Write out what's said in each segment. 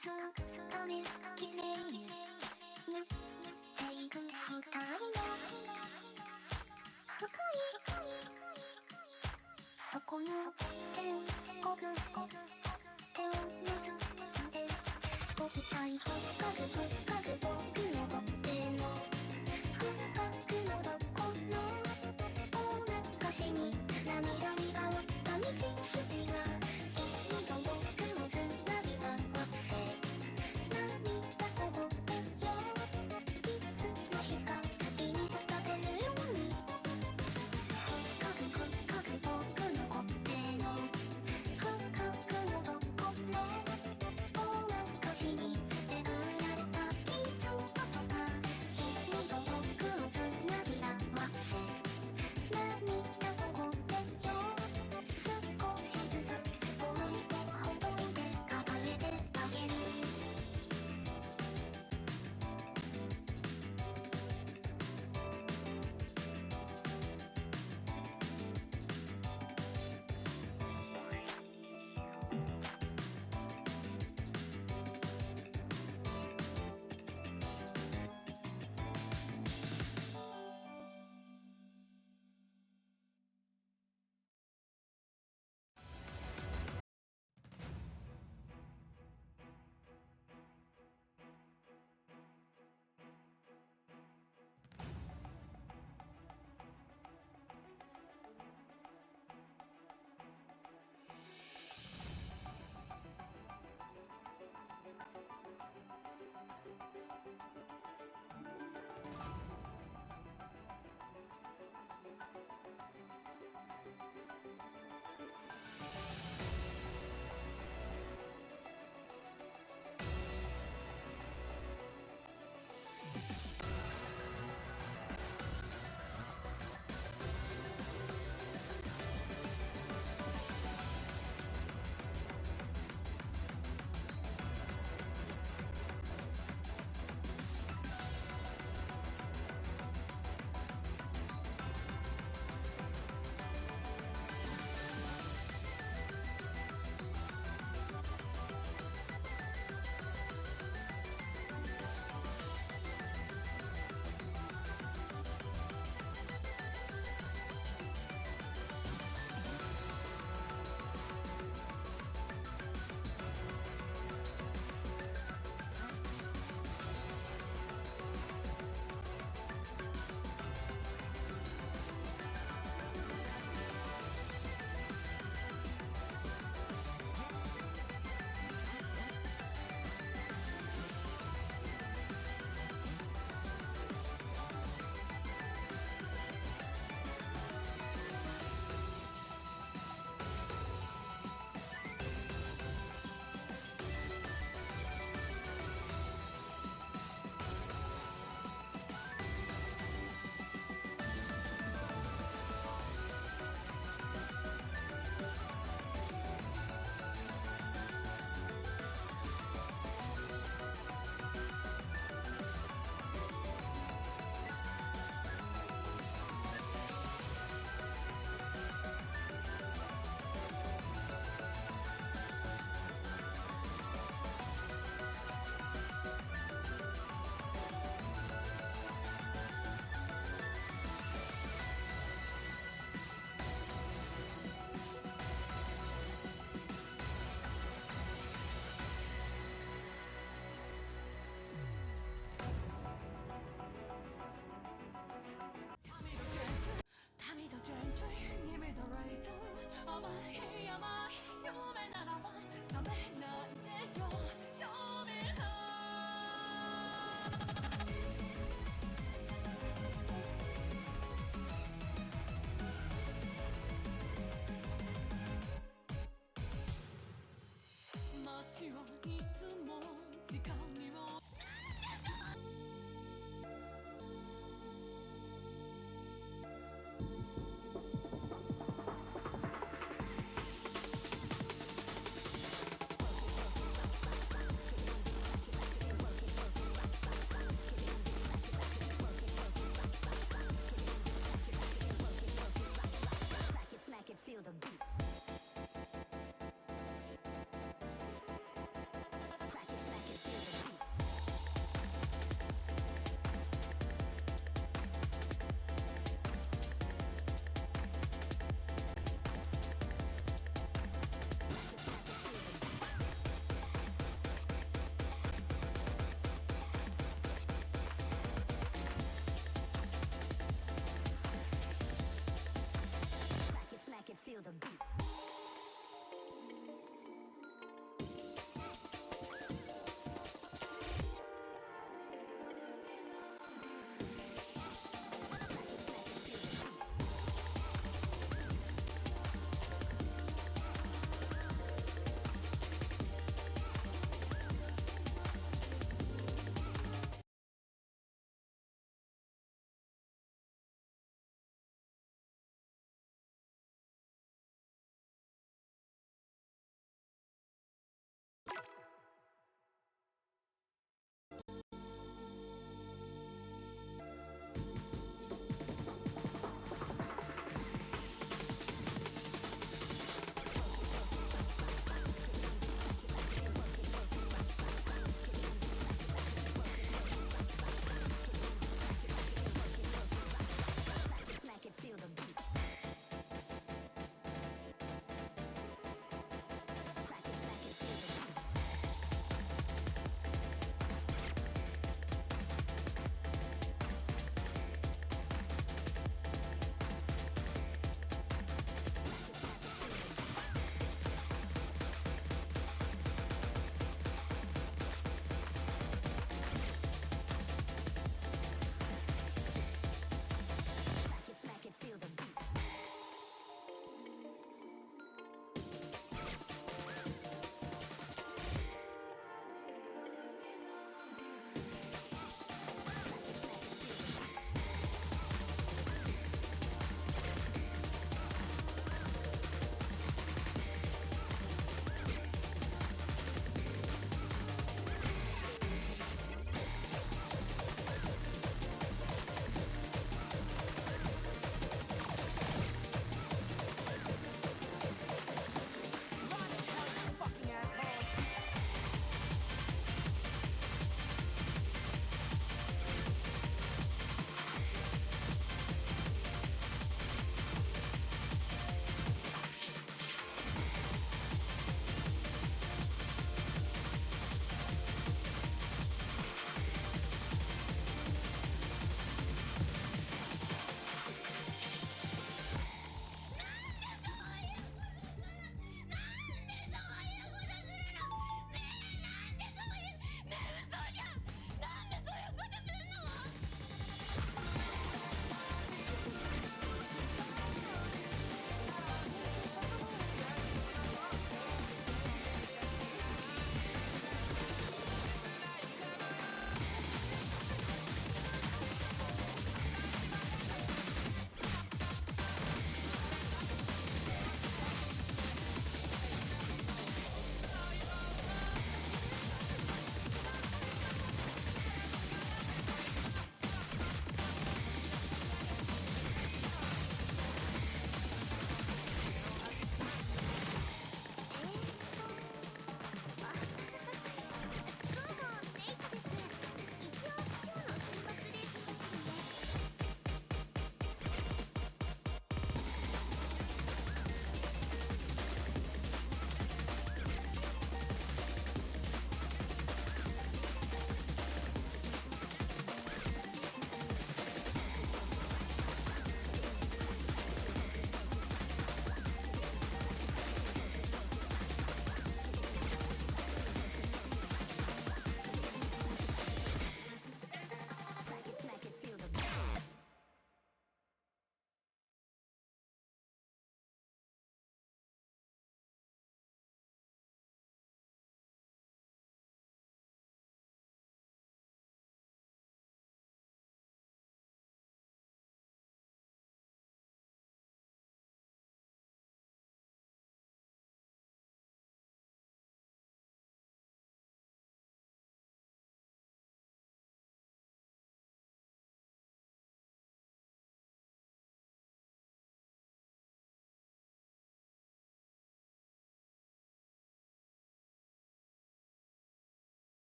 すため綺麗になっていく二人の深いそこの天国手を結んでご期待深く僕の手の深くのどこの大昔に涙に変わった道筋が君と僕をつなぎ合わせ涙こぼれよいつの日か君と立てるように深く僕の手の深くのどこの大昔に巡られた傷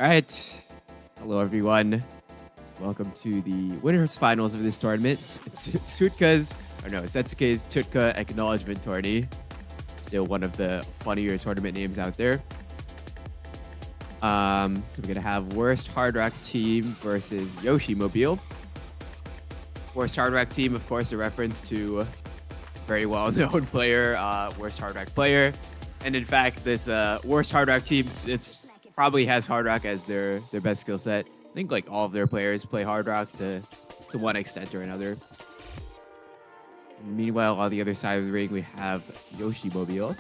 All right. Hello, everyone. Welcome to the winners finals of this tournament. It's Setsuke's Tutka Acknowledgement Tourney. Still one of the funnier tournament names out there. So we're gonna have worst hard rock team versus Yoshimobile. Worst hard rock team, of course, a reference to very well-known player, worst hard rock player, and in fact, this worst hard rock team, it's probably has hard rock as their best skill set. I think like all of their players play hard rock to one extent or another. And meanwhile, on the other side of the ring, we have Yoshimobile.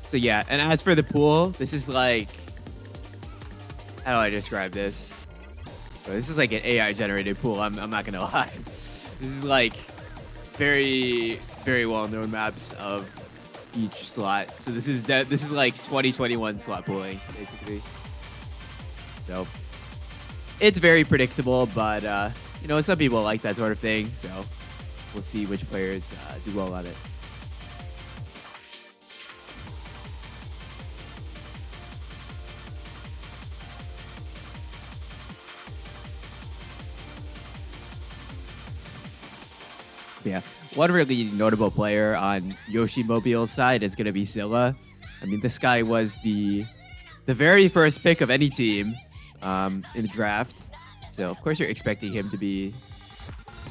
So yeah, and as for the pool, this is like, how do I describe this? So this is like an AI generated pool. I'm not gonna lie. This is like very well known maps of each slot. So this is like 2021 slot pooling basically. So it's very predictable, but some people like that sort of thing. So we'll see which players do well on it. Yeah, one really notable player on Yoshimobile's side is going to be Scylla. I mean, this guy was the very first pick of any team in the draft. So, of course, you're expecting him to be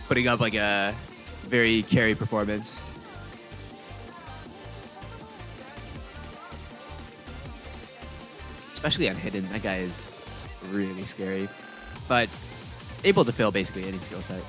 putting up like a very carry performance. Especially on hidden. That guy is really scary. But able to fill basically any skill set.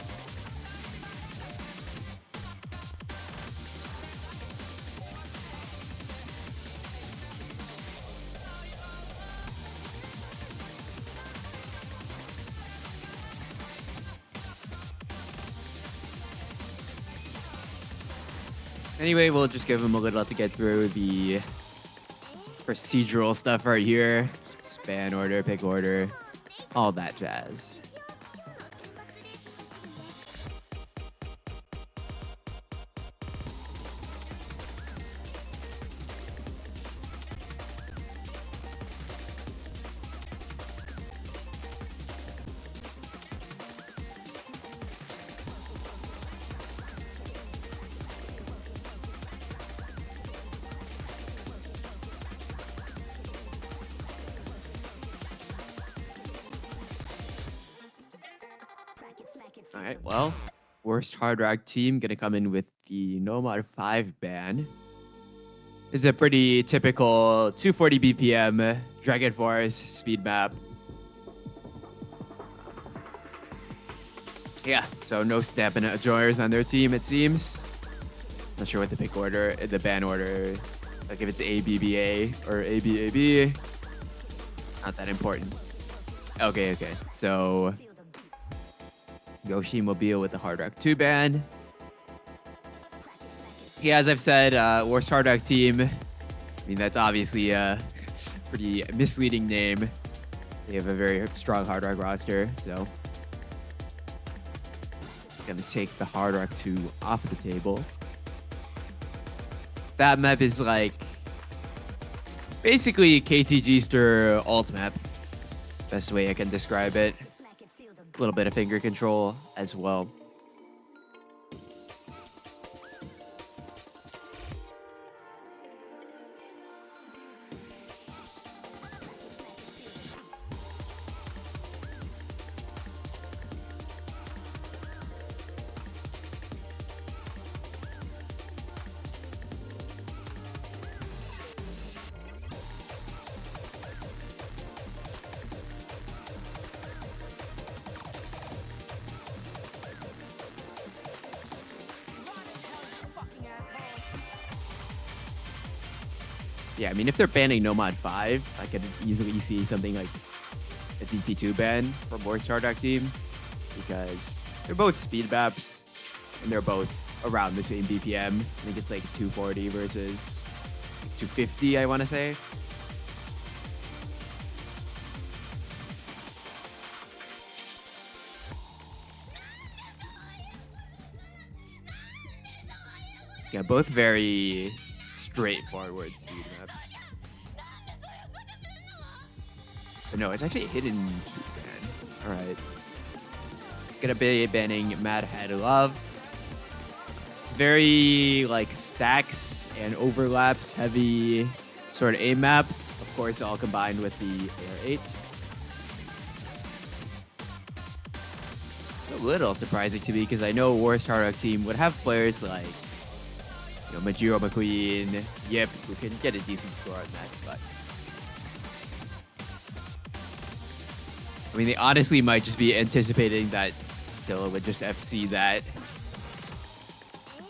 Anyway, we'll just give him a little to get through the procedural stuff right here. Span order, pick order, all that jazz. All right, well, worst hard rock team gonna come in with the No Mod 5 ban. It's a pretty typical 240 BPM Dragon Force speed map. Yeah, so no stamina joiners on their team, it seems. Not sure what the pick order, the ban order, like if it's ABBA or ABAB. Not that important. Okay. So Yoshimobile with the Hard Rock 2 ban. Yeah, as I've said, worst Hard Rock team. I mean, that's obviously a pretty misleading name. They have a very strong Hard Rock roster, so gonna take the Hard Rock 2 off the table. That map is like basically KTG-ster alt map. Best way I can describe it. A little bit of finger control as well. Yeah, I mean, if they're banning No Mod 5, I could easily see something like a DT2 ban from worst hard rock team, because they're both speed maps and they're both around the same BPM. I think it's like 240 versus 250, I want to say. Yeah, both very straightforward speed maps. But no, it's actually hidden ban. All right. Gonna be banning Mad Head Love. It's very like stacks and overlaps heavy sort of aim map. Of course, all combined with the AR8. A little surprising to me because I know War Star Rock team would have players like Majiro McQueen, Yip, who can get a decent score on that, but I mean, they honestly might just be anticipating that Zilla would just FC that.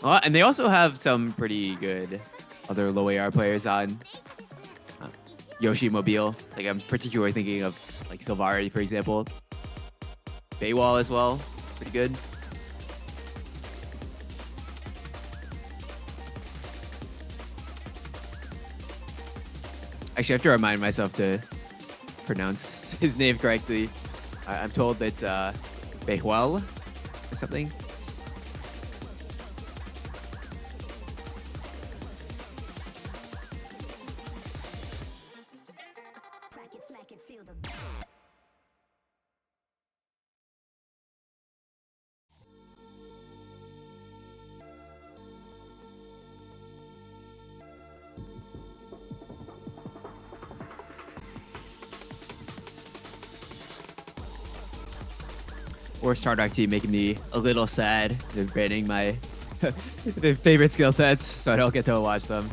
And they also have some pretty good other low AR players on Yoshimobile. Like, I'm particularly thinking of like Silvari, for example. Baywall as well, pretty good. Actually, I have to remind myself to pronounce his name correctly. I'm told it's Baywall or something. Or Stardock team making me a little sad. They're banning my favorite skill sets, so I don't get to watch them.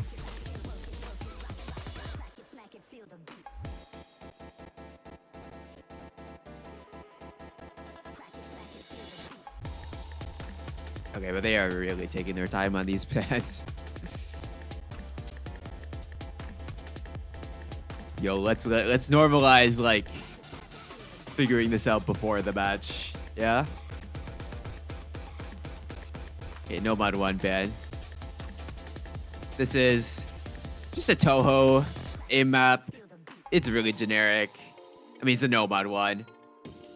Okay, but they are really taking their time on these bans. Yo, let's normalize like figuring this out before the match. Yeah. Okay, no mod 1 ban. This is just a Toho aim map. It's really generic. I mean, it's a no mod 1.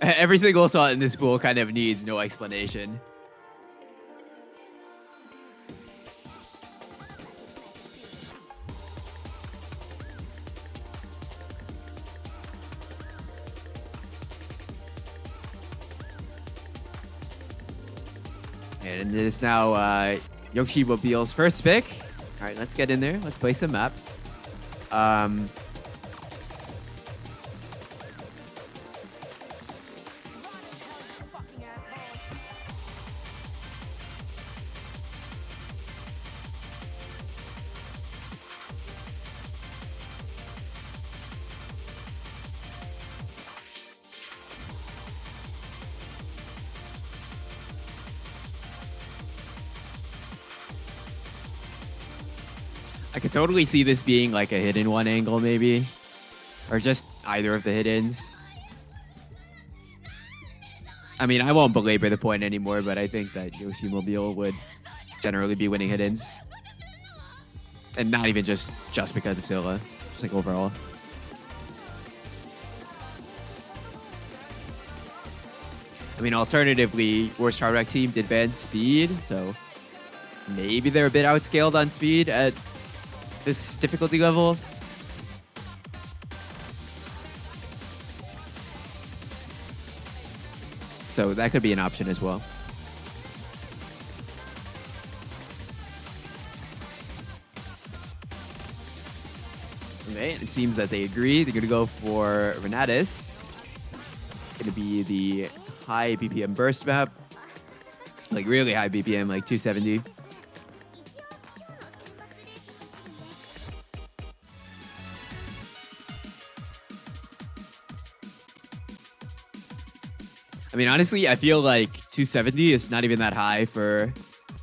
Every single slot in this pool kind of needs no explanation. And it is now Yoshimobile's first pick. All right, let's get in there. Let's play some maps. I could totally see this being like a hidden one angle maybe. Or just either of the hiddens. I mean, I won't belabor the point anymore, but I think that Yoshimobile would generally be winning hiddens. And not even just because of Scylla. Just like overall. I mean, alternatively, Worst Hard Rock team did ban speed, so maybe they're a bit outscaled on speed at this difficulty level. So that could be an option as well. Okay, it seems that they agree. They're going to go for Renatus. Going to be the high BPM burst map. Like really high BPM, like 270. I mean, honestly, I feel like 270 is not even that high for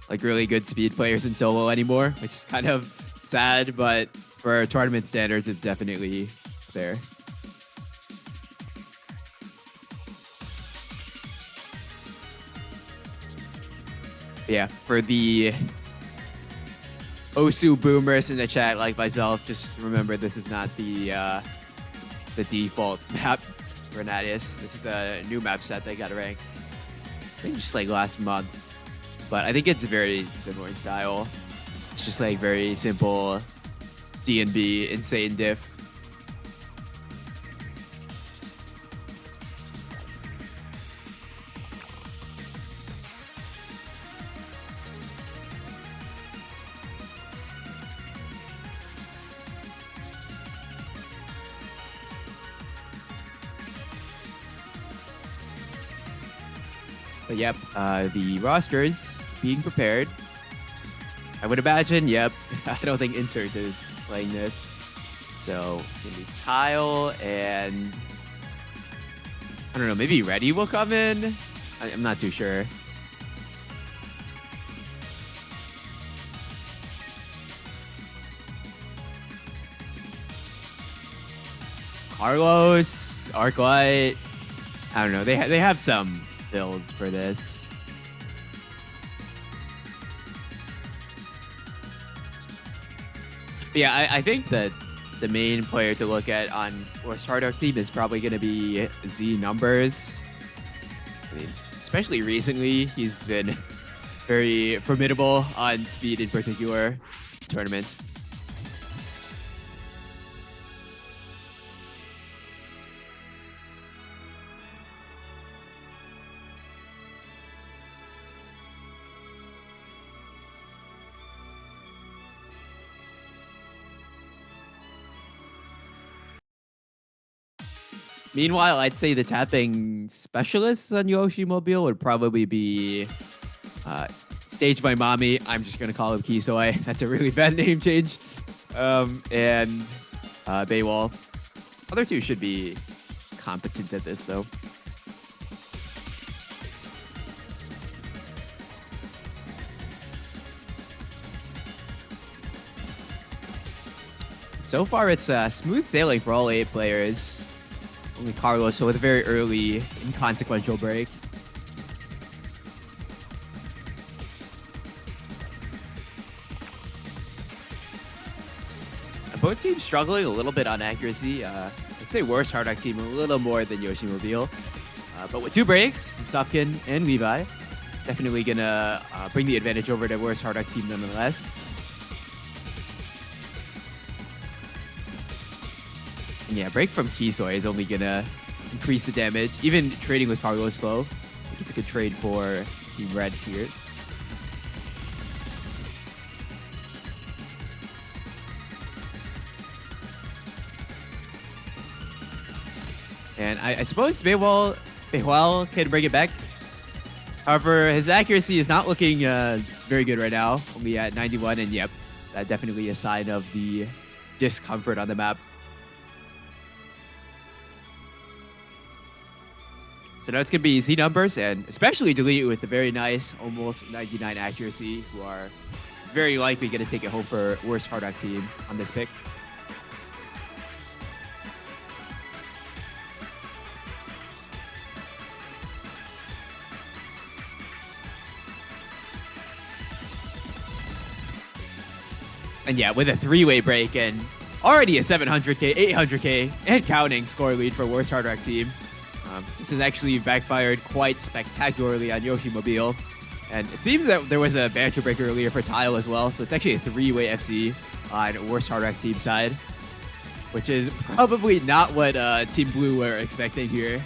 like really good speed players in solo anymore, which is kind of sad, but for tournament standards, it's definitely there. Yeah, for the Osu boomers in the chat like myself, just remember this is not the default map. Renatius. This is a new map set they got ranked. I think just like last month. But I think it's very similar in style. It's just like very simple D&B insane diff. But yep, the rosters being prepared. I would imagine, yep. I don't think Insert is playing this. So it's going to be Kyle and I don't know, maybe Reddy will come in. I'm not too sure. Carlos, Arclight. I don't know. They have some builds for this. But yeah, I think that the main player to look at on Worst Hard Arc team is probably going to be Z Numbers. I mean, especially recently, he's been very formidable on speed in particular tournaments. Meanwhile, I'd say the tapping specialists on Yoshimobile would probably be Stage My Mommy. I'm just going to call him Kisoi. That's a really bad name change. And Baywall. Other two should be competent at this, though. So far, it's smooth sailing for all 8 players. Only Carlos, so with a very early, inconsequential break. Both teams struggling a little bit on accuracy. I'd say Worst Hard Rock team a little more than Yoshimobile. But with 2 breaks from Sufkin and Levi, definitely gonna bring the advantage over to Worst Hard Rock team nonetheless. And yeah, break from Kisoi is only gonna increase the damage. Even trading with Carlos Flow, I think it's a good trade for Team Red here. And I suppose Beihwal can bring it back. However, his accuracy is not looking very good right now. Only at 91, and yep, that definitely a sign of the discomfort on the map. So now it's going to be Z Numbers, and especially Delete with the very nice, almost 99 accuracy, who are very likely going to take it home for Worst Hard Rock team on this pick. And yeah, with a 3-way break and already a 700k, 800k, and counting score lead for Worst Hard Rock team. This has actually backfired quite spectacularly on Yoshimobile. And it seems that there was a banter break earlier for Tile as well, so it's actually a 3-way FC on Worst Hard Rock team side, which is probably not what Team Blue were expecting here.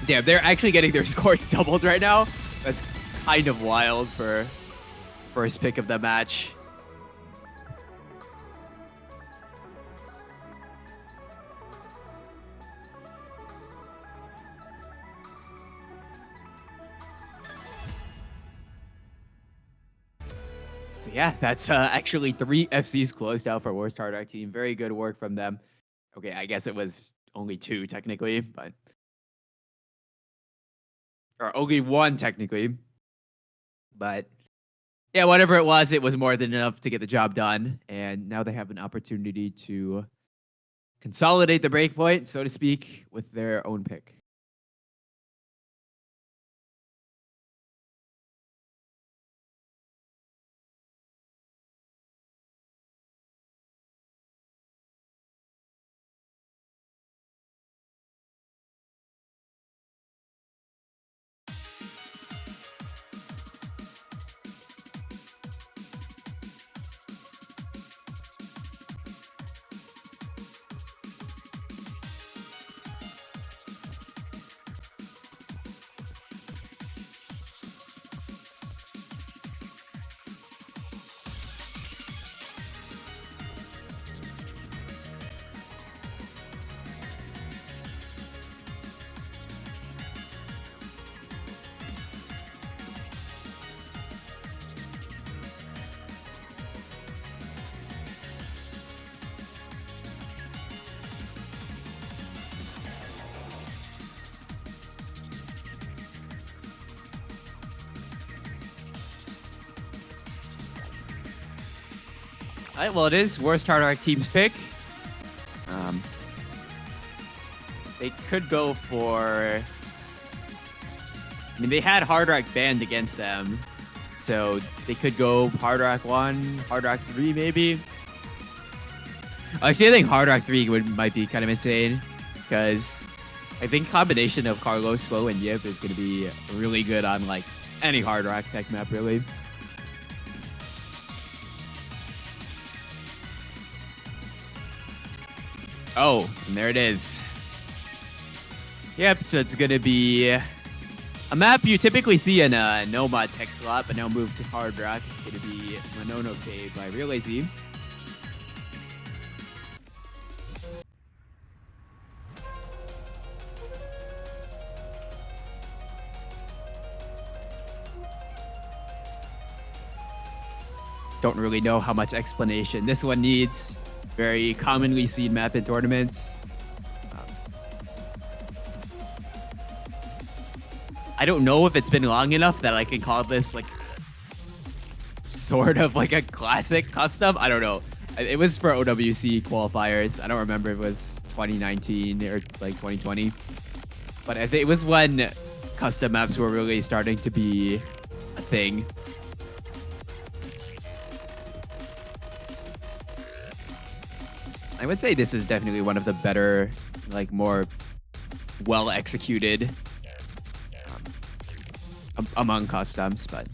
Damn, they're actually getting their score doubled right now. That's kind of wild for first pick of the match. So yeah, that's actually 3 FCs closed out for Worst Hard Rock team. Very good work from them. Okay, I guess it was only 2 technically, but or only 1 technically. But yeah, whatever it was more than enough to get the job done. And now they have an opportunity to consolidate the breakpoint, so to speak, with their own pick. Alright, well, it is worst Hard Rock team's pick. They could go for... I mean, they had Hard Rock banned against them. So they could go Hard Rock 1, Hard Rock 3 maybe. Actually, I think Hard Rock 3 might be kind of insane. Because I think combination of Carlos, Flo, and Yip is going to be really good on like any Hard Rock tech map, really. Oh, and there it is. Yep, so it's going to be a map you typically see in a no mod tech slot, but now moved to Hard Rock. It's going to be Monono Cave by Real AZ. Don't really know how much explanation this one needs. Very commonly seen map in tournaments. I don't know if it's been long enough that I can call this like sort of like a classic custom. I don't know. It was for OWC qualifiers. I don't remember if it was 2019 or like 2020. But I think it was when custom maps were really starting to be a thing. I would say this is definitely one of the better, like more well executed among customs, but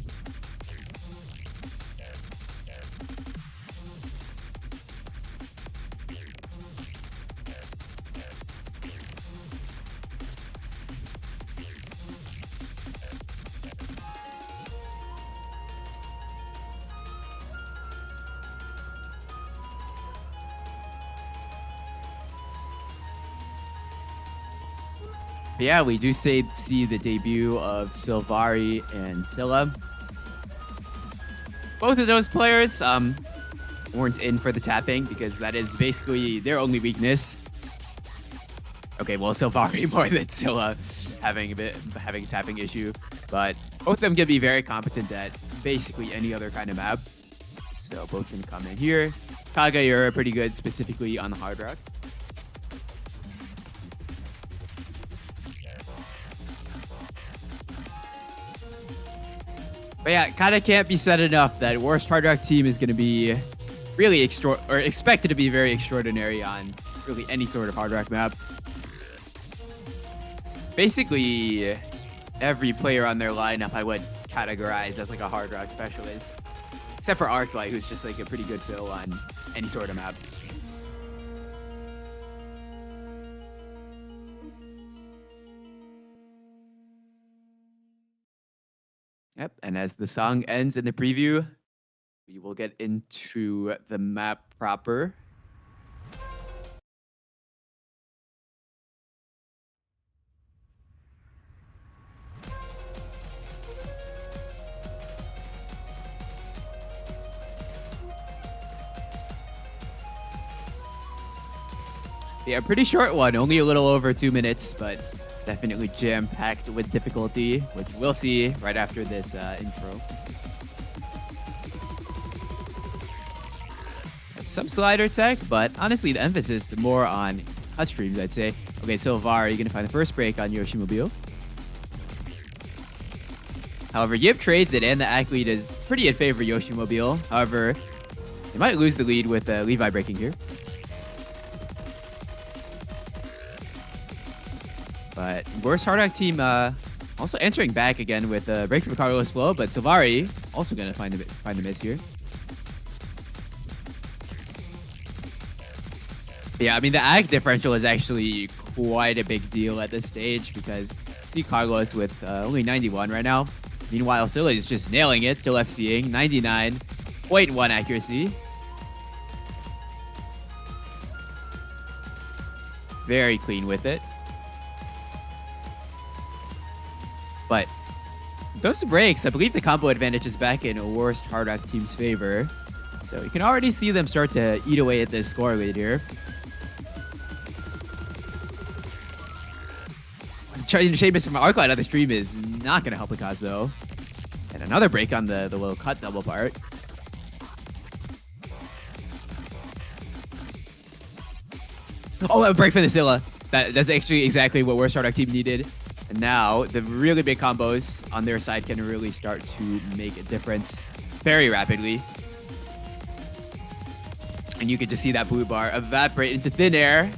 yeah, we do see the debut of Silvari and Scylla. Both of those players weren't in for the tapping because that is basically their only weakness. Okay, well, Silvari more than Scylla having a tapping issue, but both of them can be very competent at basically any other kind of map. So both can come in here. Kaga, you're pretty good specifically on the Hard Rock. But yeah, kind of can't be said enough that worst Hard Rock team is going to be really expected to be very extraordinary on really any sort of Hard Rock map. Basically, every player on their lineup I would categorize as like a Hard Rock specialist, except for Arclight, who's just like a pretty good fill on any sort of map. Yep, and as the song ends in the preview, we will get into the map proper. Yeah, pretty short one, only a little over 2 minutes, but definitely jam-packed with difficulty, which we'll see right after this intro. Some slider tech, but honestly, the emphasis is more on cut streams, I'd say. Okay, so Var, you're going to find the first break on Yoshimobile. However, Yip trades it, and the Act lead is pretty in favor of Yoshimobile. However, they might lose the lead with Levi breaking here. But worst Hard Rock team also entering back again with a break from Carlos Flow, but Silvari also going to find the miss here. Yeah, I mean, the ag differential is actually quite a big deal at this stage because see Carlos with only 91 right now. Meanwhile, Scylla is just nailing it, still FCing, 99.1 accuracy. Very clean with it. But those breaks, I believe the combo advantage is back in a worst Hard Rock team's favor. So you can already see them start to eat away at this score lead here. Seamus from Arclight on the stream is not going to help the cause, though. And another break on the little cut double part. Oh, a break for the Scylla. That's actually exactly what Worst Hard Team needed. And now the really big combos on their side can really start to make a difference very rapidly. And you can just see that blue bar evaporate into thin air.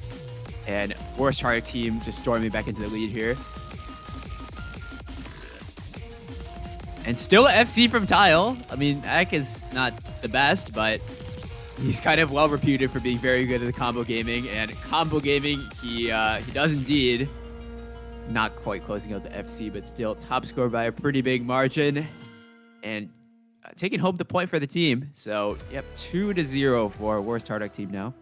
And Worst Hard Team just storming back into the lead here. And still FC from Tile. I mean, Ek is not the best, but he's kind of well reputed for being very good at the combo gaming. And combo gaming, he does indeed. Not quite closing out the FC, but still top score by a pretty big margin. And taking home the point for the team. So, yep, 2-0 for Worst Hard Team now.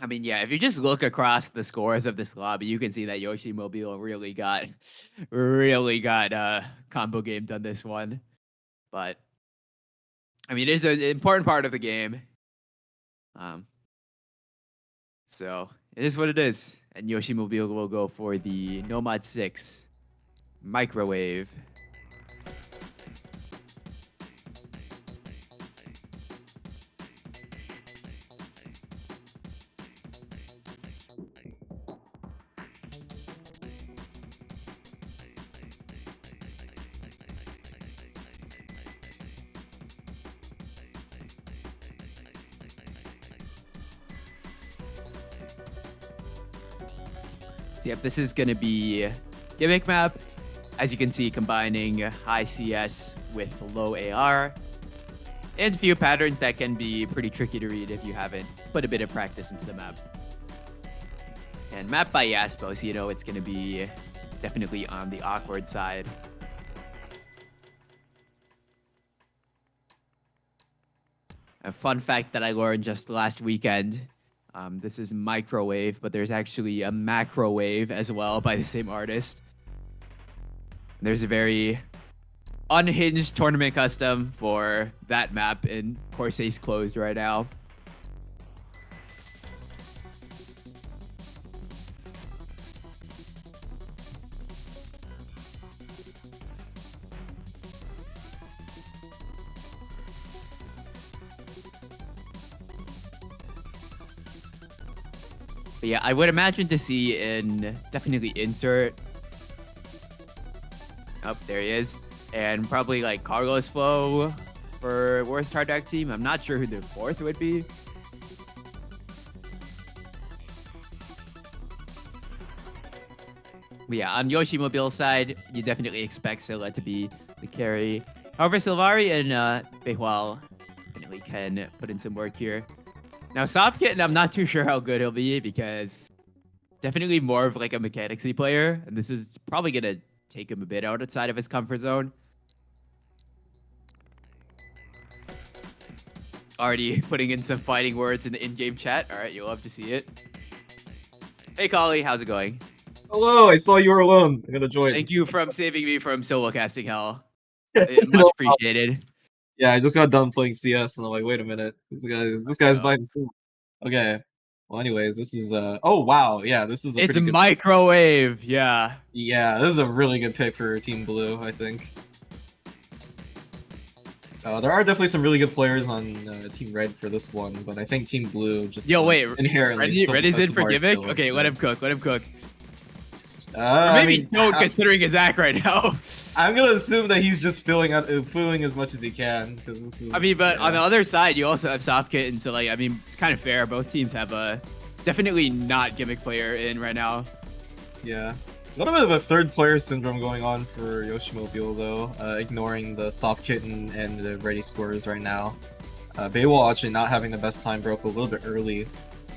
I mean, yeah, if you just look across the scores of this lobby, you can see that Yoshimobile really got combo gamed on this one. But I mean, it is an important part of the game. So it is what it is. And Yoshimobile will go for the Nomad 6 microwave. So yep, this is going to be gimmick map. As you can see, combining high CS with low AR. And a few patterns that can be pretty tricky to read if you haven't put a bit of practice into the map. And map by Yaspo, so you know it's going to be definitely on the awkward side. A fun fact that I learned just last weekend. This is microwave, but there's actually a macrowave as well by the same artist. There's a very unhinged tournament custom for that map, and Corsai's closed right now. But yeah, I would imagine to see in definitely insert. Oh, there he is. And probably like Carlos Flow for Worst Hard Team. I'm not sure who the fourth would be. But yeah, on Yoshimobile's side, you definitely expect Scylla to be the carry. However, Sylvari and Behual definitely can put in some work here. Now, Softkitten, I'm not too sure how good he'll be because definitely more of like a mechanicsy player. And this is probably going to take him a bit outside of his comfort zone. Already putting in some fighting words in the in-game chat. All right, you'll love to see it. Hey, Collie, how's it going? Hello, I saw you were alone. I gotta join. Thank you for saving me from solo casting hell. Much appreciated. Yeah, I just got done playing CS and I'm like, wait a minute. This guy's by himself. Okay. Well, anyways, this is oh wow, yeah, this is a It's pretty good microwave, yeah. Yeah, this is a really good pick for Team Blue, I think. There are definitely some really good players on Team Red for this one, but I think Team Blue just wait, inherently. Red is in for gimmick? Okay, let him cook. I maybe mean, don't, considering his act right now. I'm gonna assume that he's just filling as much as he can because this is. I mean, but on the other side, you also have Softkitten, so like, I mean, it's kind of fair. Both teams have a definitely not gimmick player in right now. Yeah, a little bit of a third player syndrome going on for Yoshimobile though, ignoring the Softkitten and the ready scores right now. Behual actually not having the best time, broke a little bit early.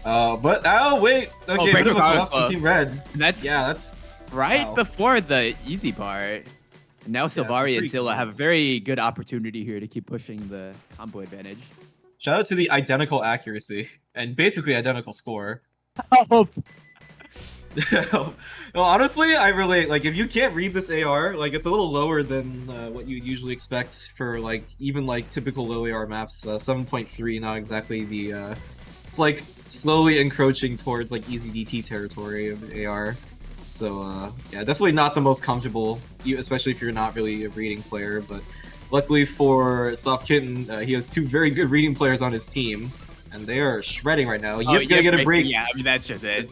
But oh wait, okay, bit of a collapse on Team Red. And that's right before the easy part. And now Sylvari and Scylla have a very good opportunity here to keep pushing the combo advantage. Shout out to the identical accuracy and basically identical score. Oh. Well, honestly, I relate. Like, if you can't read this AR, like, it's a little lower than what you usually expect for like even like typical low AR maps. 7.3, not exactly the. It's like slowly encroaching towards like easy DT territory of AR. So yeah, definitely not the most comfortable, especially if you're not really a reading player. But luckily for Soft Kitten, he has two very good reading players on his team, and they are shredding right now. You're gonna get a break. Yeah, I mean that's just it.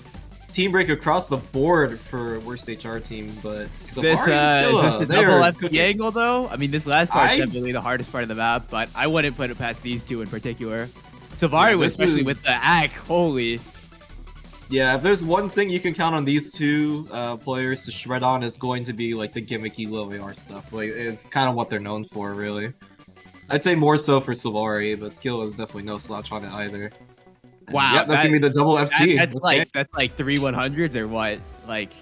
Team break across the board for worst HR team, but Is this a double FP angle though? I mean, this last part is definitely the hardest part of the map, but I wouldn't put it past these two in particular. Savari, especially with the ACK, holy. Yeah, if there's one thing you can count on these two players to shred on, it's going to be like the gimmicky low AR stuff. Like it's kind of what they're known for, really. I'd say more so for Savari, but skill is definitely no slouch on it either. Wow, yeah, that's gonna be the double FC. That's like 3 100s or what? Like,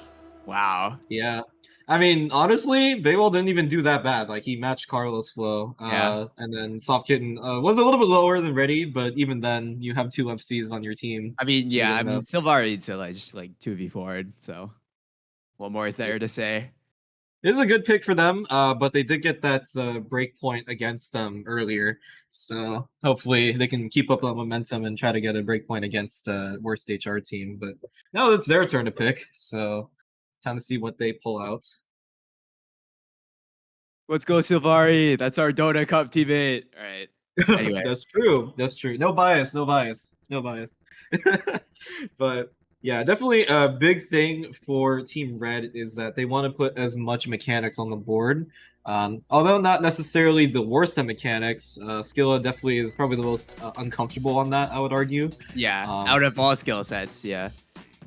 wow. Yeah, I mean, honestly, Baywell didn't even do that bad. Like he matched Carlos' flow, and then Soft Kitten was a little bit lower than Ready, but even then, you have 2 FCs on your team. I mean, yeah, I mean, Silvari to like just like 2v4'd. So, what more is there to say? It is a good pick for them, but they did get that break point against them earlier, so hopefully they can keep up that momentum and try to get a break point against worst HR team. But now it's their turn to pick, so time to see what they pull out. Let's go, Silvari. That's our Dota Cup teammate. All right. Anyway. That's true. That's true. No bias. No bias. No bias. But yeah, definitely a big thing for Team Red is that they want to put as much mechanics on the board. Although not necessarily the worst at mechanics, Skilla definitely is probably the most uncomfortable on that, I would argue. Yeah, out of all skill sets, yeah.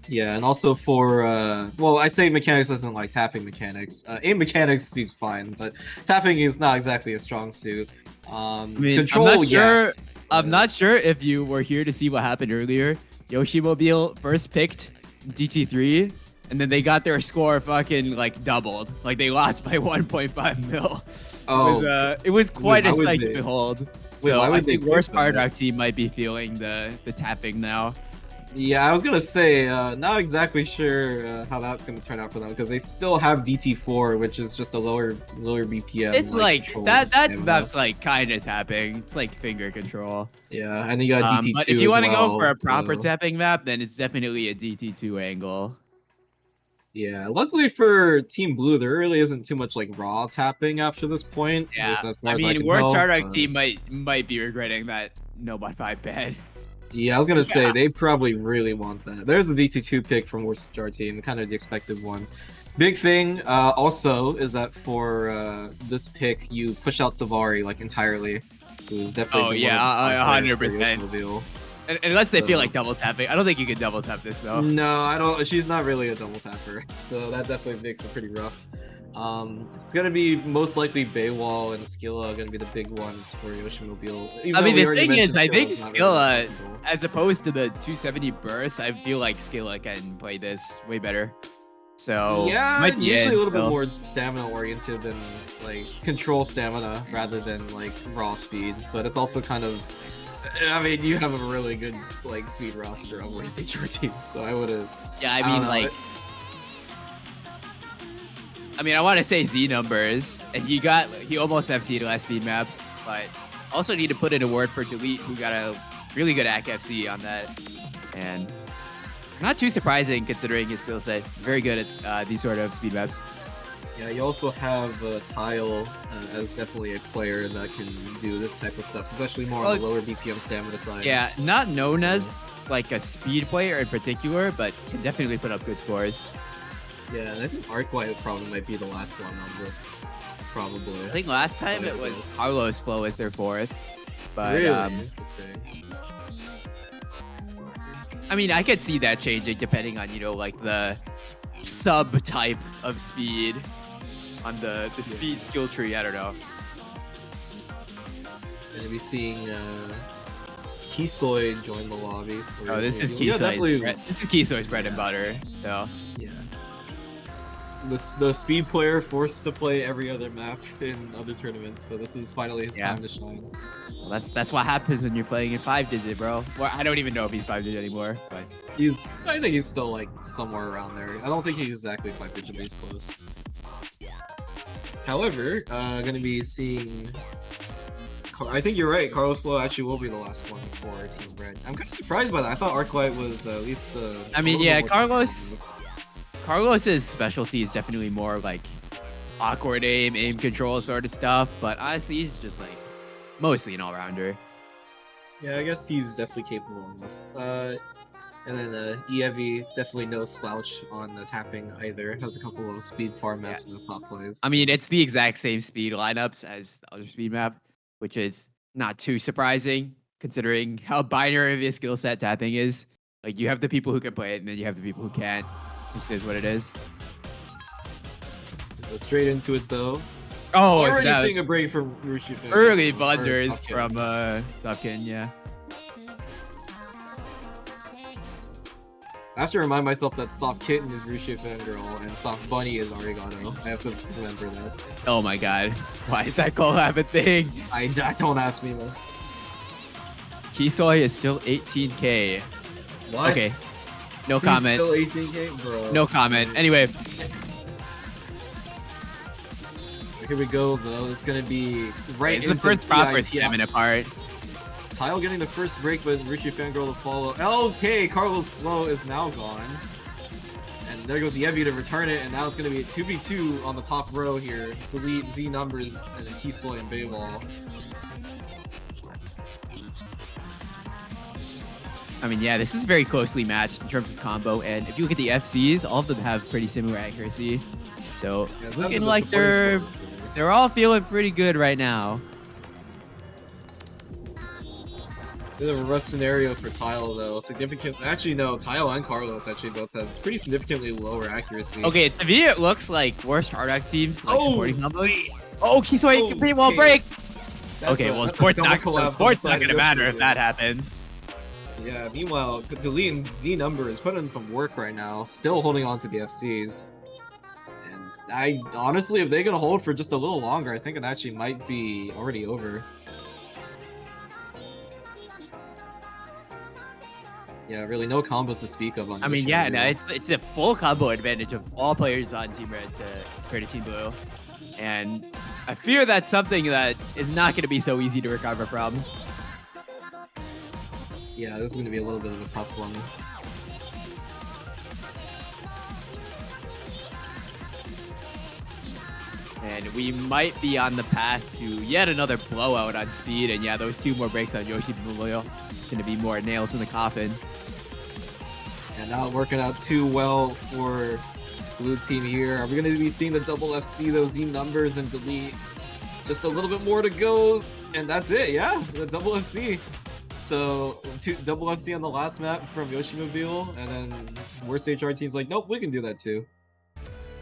Yeah, and also for, well, I say mechanics doesn't like tapping mechanics. Aim mechanics seems fine, but tapping is not exactly a strong suit. I mean, control, yes. I'm not sure if you were here to see what happened earlier. Yoshimobile first picked GT3, and then they got their score fucking like doubled. Like they lost by 1.5 mil. Oh, it was quite a sight to behold. Wait, so I think worst Hard Rock team might be feeling the tapping now. Yeah, I was gonna say, not exactly sure how that's gonna turn out for them because they still have DT4, which is just a lower BPM. It's like that's like kind of tapping. It's like finger control. Yeah, and then you got DT2. But if you want to go for a proper tapping map, then it's definitely a DT2 angle. Yeah, luckily for Team Blue, there really isn't too much like raw tapping after this point. Yeah, I mean, worst Hard Rock team might be regretting that no bot 5 ban. Yeah, I was gonna say they probably really want that. There's the DT2 pick from worst HR team, kind of the expected one. Big thing also is that for this pick, you push out Savari like entirely, who's definitely 100%. Unless they feel like double tapping. I don't think you can double tap this though. No, I don't. She's not really a double tapper, so that definitely makes it pretty rough. It's gonna be most likely Baywall and Skilla gonna be the big ones for Yoshimobile. I mean, the thing is, I think Skilla, as opposed to the 270 burst, I feel like Skilla can play this way better. So yeah, usually a little bit more stamina oriented than like control stamina rather than like raw speed. But it's also kind of, I mean, you have a really good like speed roster on worst HR teams, so I would have. Yeah, I mean, like. I mean, I want to say Z numbers, and he almost FC'd last speed map, but also need to put in a word for Delete, who got a really good AC FC on that, and not too surprising considering his skill set. Very good at these sort of speed maps. Yeah, you also have Tile as definitely a player that can do this type of stuff, especially more on the lower BPM stamina side. Yeah, not known as like a speed player in particular, but can definitely put up good scores. Yeah, and I think Arclight probably might be the last one on this, probably. I think last time it was Carlos Flow as their 4th, but really? I mean, I could see that changing depending on, you know, like the sub-type of speed on the speed skill tree. I don't know. So you'll be seeing Kisoy join the lobby. Oh, this is Kisoy's bread and butter. So yeah. The speed player forced to play every other map in other tournaments, but this is finally his time to shine. Well, that's what happens when you're playing in 5-digit, bro. Well, I don't even know if he's 5-digit anymore, but I think he's still like somewhere around there. I don't think he's exactly 5-digit, but he's close. However, gonna be seeing I think you're right. Carlos Flo actually will be the last one for Team Red. I'm kind of surprised by that. I thought Arclight was at least. I mean, yeah, Carlos's specialty is definitely more like awkward aim control sort of stuff. But honestly, he's just like mostly an all-rounder. Yeah, I guess he's definitely capable enough. And then Eevee, definitely no slouch on the tapping either. Has a couple of speed farm maps in the top plays. I mean, it's the exact same speed lineups as the other speed map, which is not too surprising considering how binary of a skill set tapping is. Like, you have the people who can play it, and then you have the people who can't. Just is what it is. Go straight into it though. Oh, already seeing a break from Rushi. Early blunders from Sopkin, yeah. I have to remind myself that Soft Kitten is Rushi Fangirl and Soft Bunny is Arigato. I have to remember that. Oh my god. Why is that collab a thing? I don't ask me, man. Kisoy is still 18k. What? Okay. No comment. Still 18k? Bro. No comment. Anyway. Here we go, though. It's going to be right into the first proper spamming apart. Tile getting the first break, but Rushi Fangirl to follow. Okay, Carlos Flo is now gone. And there goes Eevee to return it, and now it's going to be a 2v2 on the top row here. Delete Z numbers and Kisoy and Bayball. I mean, yeah, this is very closely matched in terms of combo, and if you look at the FCs, all of them have pretty similar accuracy. So, yeah, it's looking like they're all feeling pretty good right now. It's a rough scenario for Tile, though. Actually, no, Tile and Carlos actually both have pretty significantly lower accuracy. Okay, to me, it looks like worst hard act teams like supporting combos. Oh, Kisoy can pretty well break. Okay, well, sport's not gonna matter if that happens. Yeah, meanwhile, deleting Z number is putting in some work right now, still holding on to the FCs. And I honestly, if they're gonna hold for just a little longer, I think it actually might be already over. Yeah, really no combos to speak of on I mean, yeah, no, it's a full combo advantage of all players on Team Red compared to Team Blue. And I fear that's something that is not going to be so easy to recover from. Yeah, this is going to be a little bit of a tough one. And we might be on the path to yet another blowout on speed. And yeah, those 2 more breaks on Yoshimobile is going to be more nails in the coffin. And not working out too well for blue team here. Are we going to be seeing the double FC, those Z numbers, and delete? Just a little bit more to go, and that's it, yeah, the double FC. So, double FC on the last map from Yoshimobile, and then worst HR team's like, nope, we can do that too.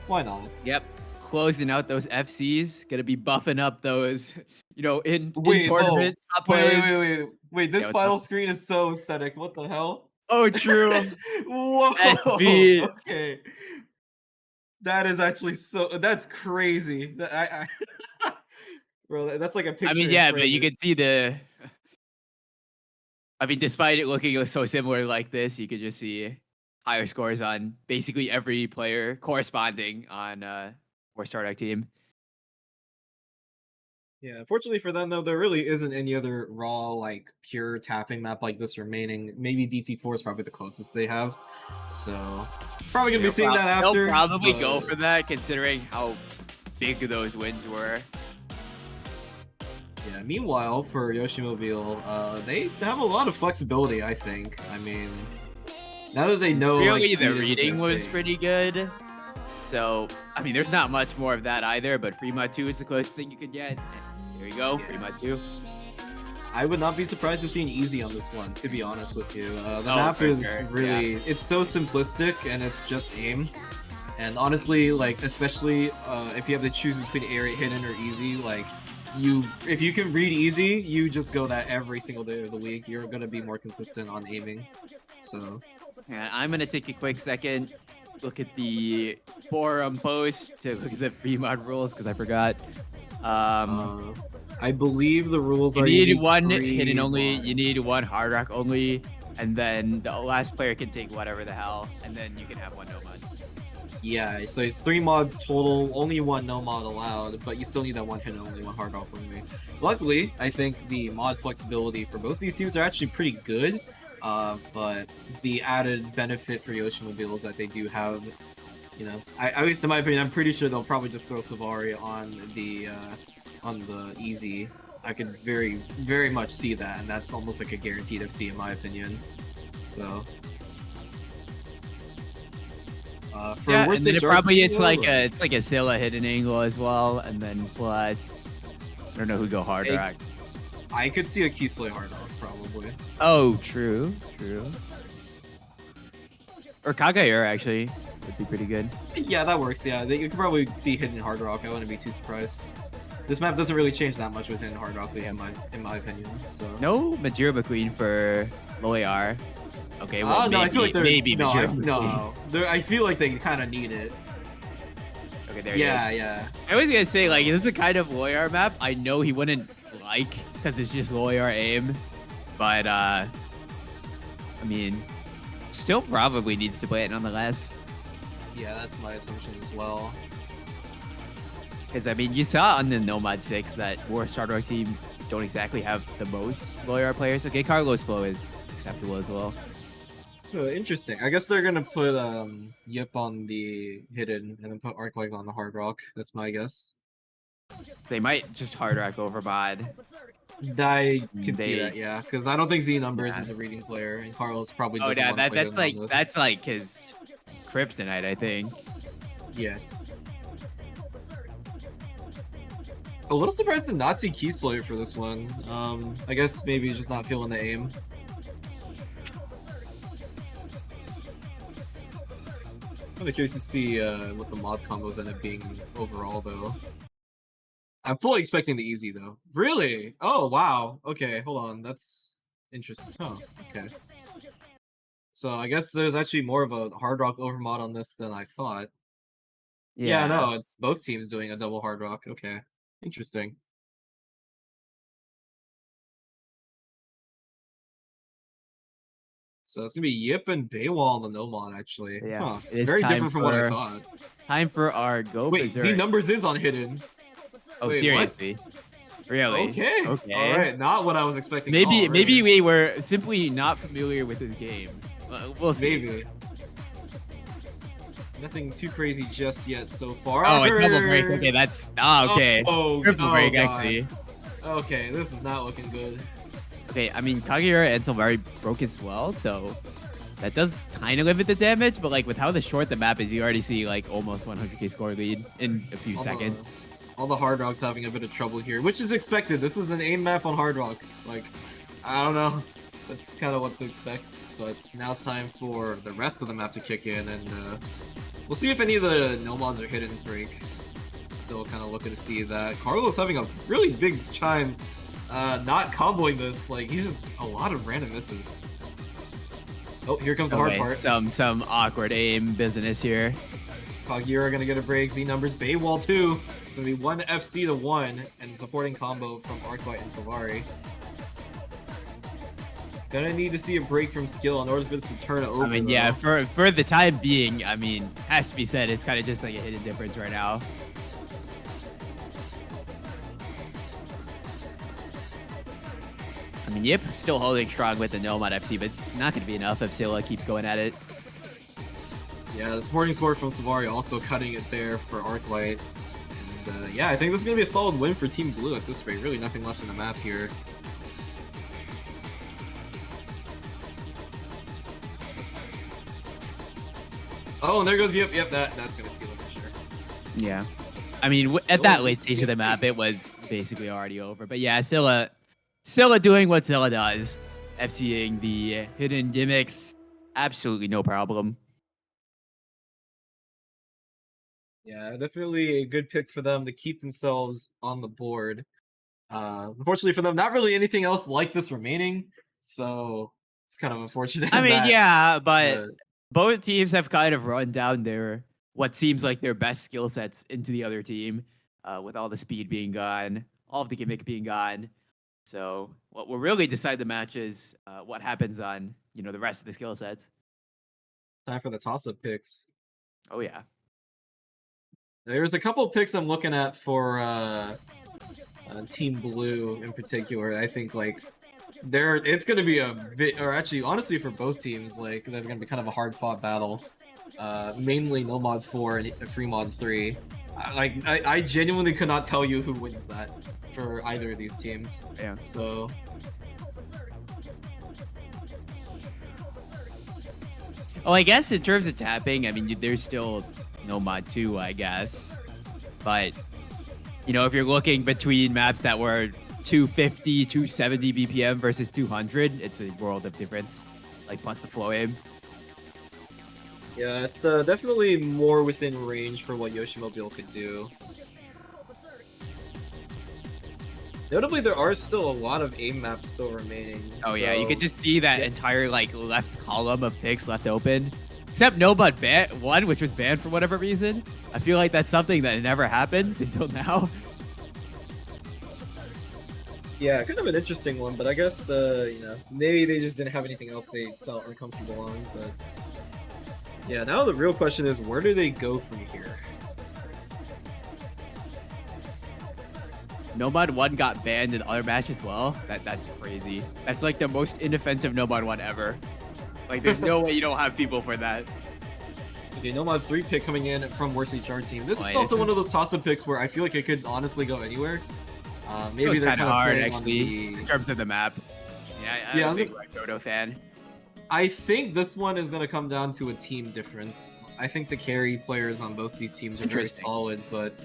Why not? Yep. Closing out those FCs, gonna be buffing up those, you know, in tournament top players. Wait, this final screen is so aesthetic. What the hell? Oh, true. Whoa. Okay. That is actually that's crazy. Bro, that's like a picture. I mean, yeah, but you can see I mean, despite it looking so similar like this, you could just see higher scores on basically every player corresponding on or Startup team. Yeah, fortunately for them though, there really isn't any other raw, like pure tapping map like this remaining. Maybe DT4 is probably the closest they have. So probably gonna be seeing that after. They'll probably go for that considering how big those wins were. Yeah, meanwhile for Yoshimobile, they have a lot of flexibility, I think. I mean, now that they know really like, the reading was pretty good. So, I mean, there's not much more of that either, but Fremont 2 is the closest thing you could get. Here you go, Fremont 2. I would not be surprised to see an easy on this one, to be honest with you. The map is really, it's so simplistic and it's just aim. And honestly, like, especially if you have to choose between area hidden or easy, like, if you can read easy, you just go that every single day of the week. You're going to be more consistent on aiming. So, yeah, I'm going to take a quick second, look at the forum post to look at the Fremont rules because I forgot. I believe the rules are you need one hidden only, you need one hard rock only, and then the last player can take whatever the hell, and then you can have one no mud. Yeah, so it's 3 mods total, only 1 no mod allowed, but you still need that 1 hit only, 1 hard rock only. Luckily, I think the mod flexibility for both these teams are actually pretty good, but the added benefit for Yoshimobile is that they do have, you know, at least in my opinion, I'm pretty sure they'll probably just throw Savari on the easy. I could very much see that, and that's almost like a guaranteed FC in my opinion. So. For Yeah, and worst then stage it's like a Scylla hidden angle as well, and then plus I don't know who go hard rock. I could see a Kisleigh hard rock probably. Oh, true. Or Kagayur actually would be pretty good. Yeah, that works. Yeah, you could probably see hidden hard rock. I wouldn't be too surprised. This map doesn't really change that much with hidden hard rock, at least in my opinion. So no Majira McQueen for Loyar. Okay, well, no, I feel like maybe I feel like they kind of need it. Okay, there yeah, he is. Yeah. I was gonna say, like, this is a kind of Loyar map I know he wouldn't like because it's just Loyar aim, but I mean, still probably needs to play it nonetheless. Yeah, that's my assumption as well. Because I mean, you saw on the Nomad 6 that War Star Rock team don't exactly have the most Loyar players. Okay, Carlos Flow is acceptable as well. Oh, interesting. I guess they're gonna put Yip on the hidden and then put Arclight on the hard rock. That's my guess. They might just hard rock over mod. I can see that, yeah, because I don't think Z Numbers is a reading player, and Carlos probably doesn't want to play that's like his kryptonite, I think. Yes. A little surprised to not see Kisleigh for this one. I guess maybe he's just not feeling the aim. I'm curious to see what the mod combos end up being overall, though. I'm fully expecting the easy, though. Really? Oh, wow. Okay, hold on. That's interesting. Oh, okay. So I guess there's actually more of a hard rock overmod on this than I thought. Yeah, no, it's both teams doing a double hard rock. Okay, interesting. So it's gonna be Yip and Baywall on the no mod, actually. Yeah, huh. Very different from what I thought. Time for our go. Wait, Z Numbers is on hidden. Oh, wait, seriously? What? Really? Okay. All right, not what I was expecting. Maybe we were simply not familiar with this game. We'll see. Maybe. Nothing too crazy just yet so far. Oh, a double break. Okay, that's okay. Triple break, God. actually. Okay, this is not looking good. Okay, I mean, Kageyura and Silvari broke as well, so that does kind of limit the damage, but like with how short the map is, you already see like almost 100k score lead in a few seconds. All the hard rocks having a bit of trouble here, which is expected. This is an aim map on hard rock. Like, I don't know. That's kind of what to expect. But now it's time for the rest of the map to kick in, and we'll see if any of the no mods or hidden break. Still kind of looking to see that. Carlos having a really big chime, not comboing this. Like, he's just a lot of random misses. Oh, here comes the hard part. Some awkward aim business here. Kageyura gonna get a break. Z Numbers, Baywall too. It's gonna be 1 FC to 1, and supporting combo from Arclight and Silvari. Gonna need to see a break from skill in order for this to turn it over. I mean, yeah, for the time being, I mean, has to be said, it's kind of just like a hidden difference right now. I mean, Yip still holding strong with the Nomad FC, but it's not going to be enough if Scylla keeps going at it. Yeah, the supporting score from Silvari also cutting it there for Arclight. And yeah, I think this is going to be a solid win for Team Blue at this rate. Really nothing left in the map here. Oh, and there goes Yip. Yep, that's going to seal it for sure. Yeah. I mean, at that late stage of the map, it was basically already over. But yeah, Scylla doing what Scylla does. FCing the hidden gimmicks. Absolutely no problem. Yeah, definitely a good pick for them to keep themselves on the board. Unfortunately for them, not really anything else like this remaining, so it's kind of unfortunate. I mean, yeah, but both teams have kind of run down their what seems like their best skill sets into the other team, with all the speed being gone, all of the gimmick being gone. So what will really decide the match is what happens on the rest of the skill sets. Time for the toss-up picks. Oh yeah. There's a couple picks I'm looking at for Team Blue in particular. I think like it's gonna be a bit, or actually honestly for both teams, like there's gonna be kind of a hard fought battle. Mainly no mod 4 and free mod 3. I genuinely could not tell you who wins that for either of these teams. Yeah. So Oh, I guess in terms of tapping, I mean, there's still no mod 2, I guess. But, you know, if you're looking between maps that were 250, 270 BPM versus 200, it's a world of difference. Like, plus the flow aim. yeah, it's definitely more within range for what Yoshimobile could do. Notably, there are still a lot of aim maps still remaining. Oh yeah, you could just see that entire like left column of picks left open. Except no but one, which was banned for whatever reason. I feel like that's something that never happens until now. Yeah, kind of an interesting one, but I guess you know, maybe they just didn't have anything else they felt uncomfortable on. But yeah, now the real question is, where do they go from here? Nomad 1 got banned in other match as well. That's crazy. That's like the most inoffensive Nomad 1 ever. Like there's no way you don't have people for that. Okay, Nomad 3 pick coming in from worst HR team. This Oh, is yeah. also one of those toss-up picks where I feel like it could honestly go anywhere. Maybe they're kind of kind hard playing on actually in terms of the map. Yeah, Yeah, I I'm a was big Dodo fan. I think this one is going to come down to a team difference. I think the carry players on both these teams are very Interesting. solid, but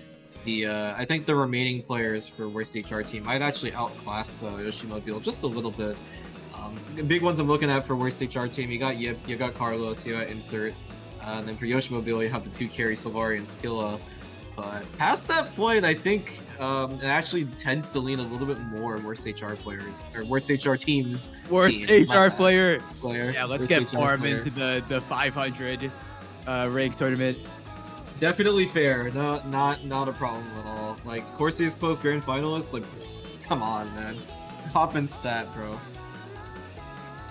I think the remaining players for worst HR team might actually outclass Yoshimobile just a little bit. The big ones I'm looking at for worst HR team, you got Yip, you got Carlos, you got Insert, and then for Yoshimobile you have the 2 carry Sylvari and Skilla. But past that point, I think it actually tends to lean a little bit more worst HR players or worst HR teams. Worst team, HR player. player. Yeah, let's Worst get HR Form player. into the 500 rank tournament. Definitely fair. Not a problem at all. Like Corsair's close grand finalists, like come on, man. Top and stat, bro.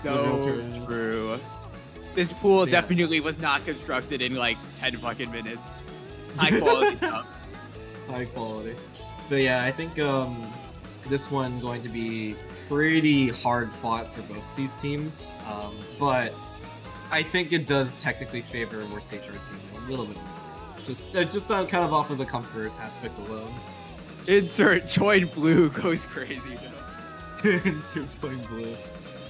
So Real true. This pool Yeah. definitely was not constructed in like 10 fucking minutes. High quality stuff. High quality. But yeah, I think this one going to be pretty hard fought for both these teams. But I think it does technically favor worst HR team a little bit more. Just kind of off of the comfort aspect alone. Insert join blue goes crazy though. Insert playing blue.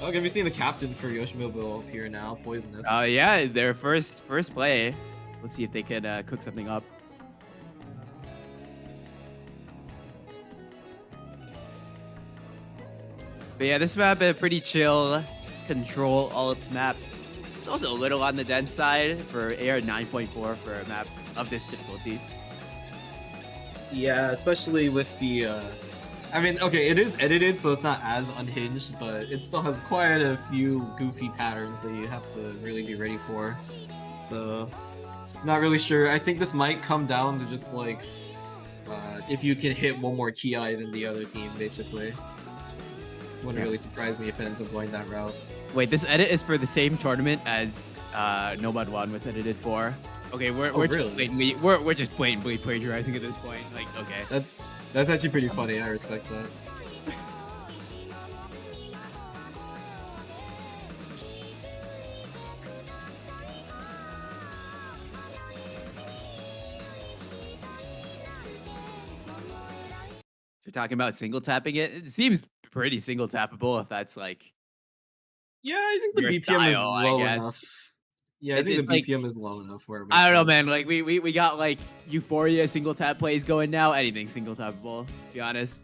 Okay, have you seen the captain for Yoshimobile up here now? Poisonous. Yeah, their first play. Let's see if they can cook something up. But yeah, this map is a pretty chill control alt map. It's also a little on the dense side for AR 9.4 for a map of this difficulty. Yeah, especially with the I mean, okay, it is edited, so it's not as unhinged, but it still has quite a few goofy patterns that you have to really be ready for. So, not really sure. I think this might come down to just like if you can hit one more key eye than the other team, basically. Wouldn't really surprise me if it ends up going that route. Wait, this edit is for the same tournament as Nomad 1 was edited for. Okay, we're really? just blatantly we're just blatantly plagiarizing at this point. Like, okay. That's actually pretty funny. I respect that. You're talking about single tapping it. It seems pretty single tappable if that's like Yeah, I think the your BPM is style, I low guess. enough. Yeah, I think It's the like- BPM is low enough where it makes I don't know, sense. man. Like we got like Euphoria single tap plays going now. Anything single tappable, to be honest.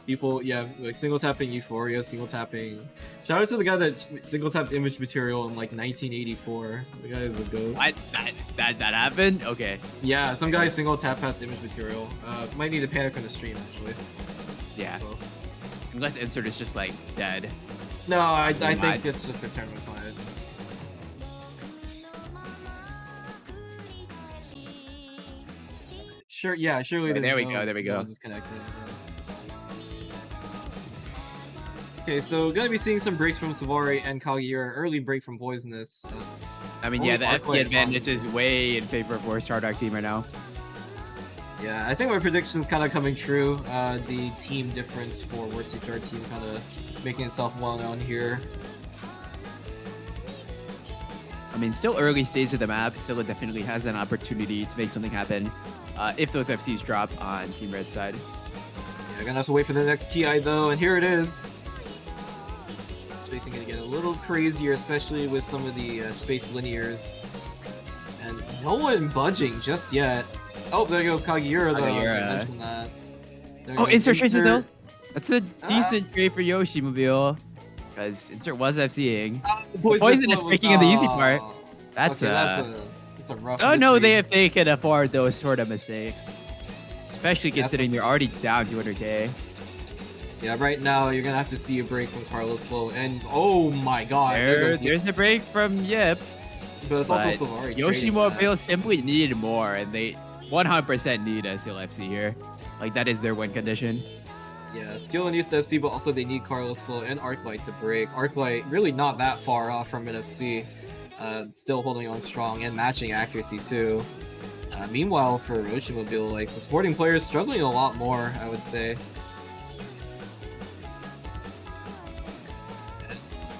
People, yeah, like single tapping Euphoria, single tapping. Shout out to the guy that single tapped image material in like 1984. The guy is a goat. What? That happened? Okay. Yeah, some guy single tap past image material. Might need to panic on the stream actually. Yeah. So. Unless insert is just like dead. No, I Never mind. think it's just a tournament client. Sure, yeah, surely Right, there there's we go, there we go. no disconnected. Okay, so gonna be seeing some breaks from Sylvari and Kaguya, early break from Poisonous. I mean, Only yeah, the Arc FP Light advantage is way in favor of worst hard arc team right now. Yeah, I think my prediction's kind of coming true. The team difference for worst HR team kind of making itself well known here. I mean, still early stage of the map. Scylla definitely has an opportunity to make something happen if those FCs drop on Team Red's side. Yeah, gonna have to wait for the next Ki though, and here it is. Spacing gonna get a little crazier, especially with some of the space linears. And no one budging just yet. Oh, there goes Kageura though. I mentioned that. Oh, insert tracer though. That's a decent trade for Yoshimobile. Because insert was FCing. Poison is picking in the easy part. That's a rough. Oh no, they can afford those sort of mistakes, especially considering they're already down 200k. Yeah, right now you're gonna have to see a break from Carlos Flow, and oh my god, there's a break from Yip. But it's also Solari. Yoshimobile simply needed more, and they 100% need a Seal FC here. Like that is their win condition. Yeah, skill and use to FC, but also they need Carlos Flow and Arclight to break. Arclight really not that far off from an FC. Still holding on strong and matching accuracy too. Meanwhile, for Yoshimobile, like the sporting players struggling a lot more, I would say.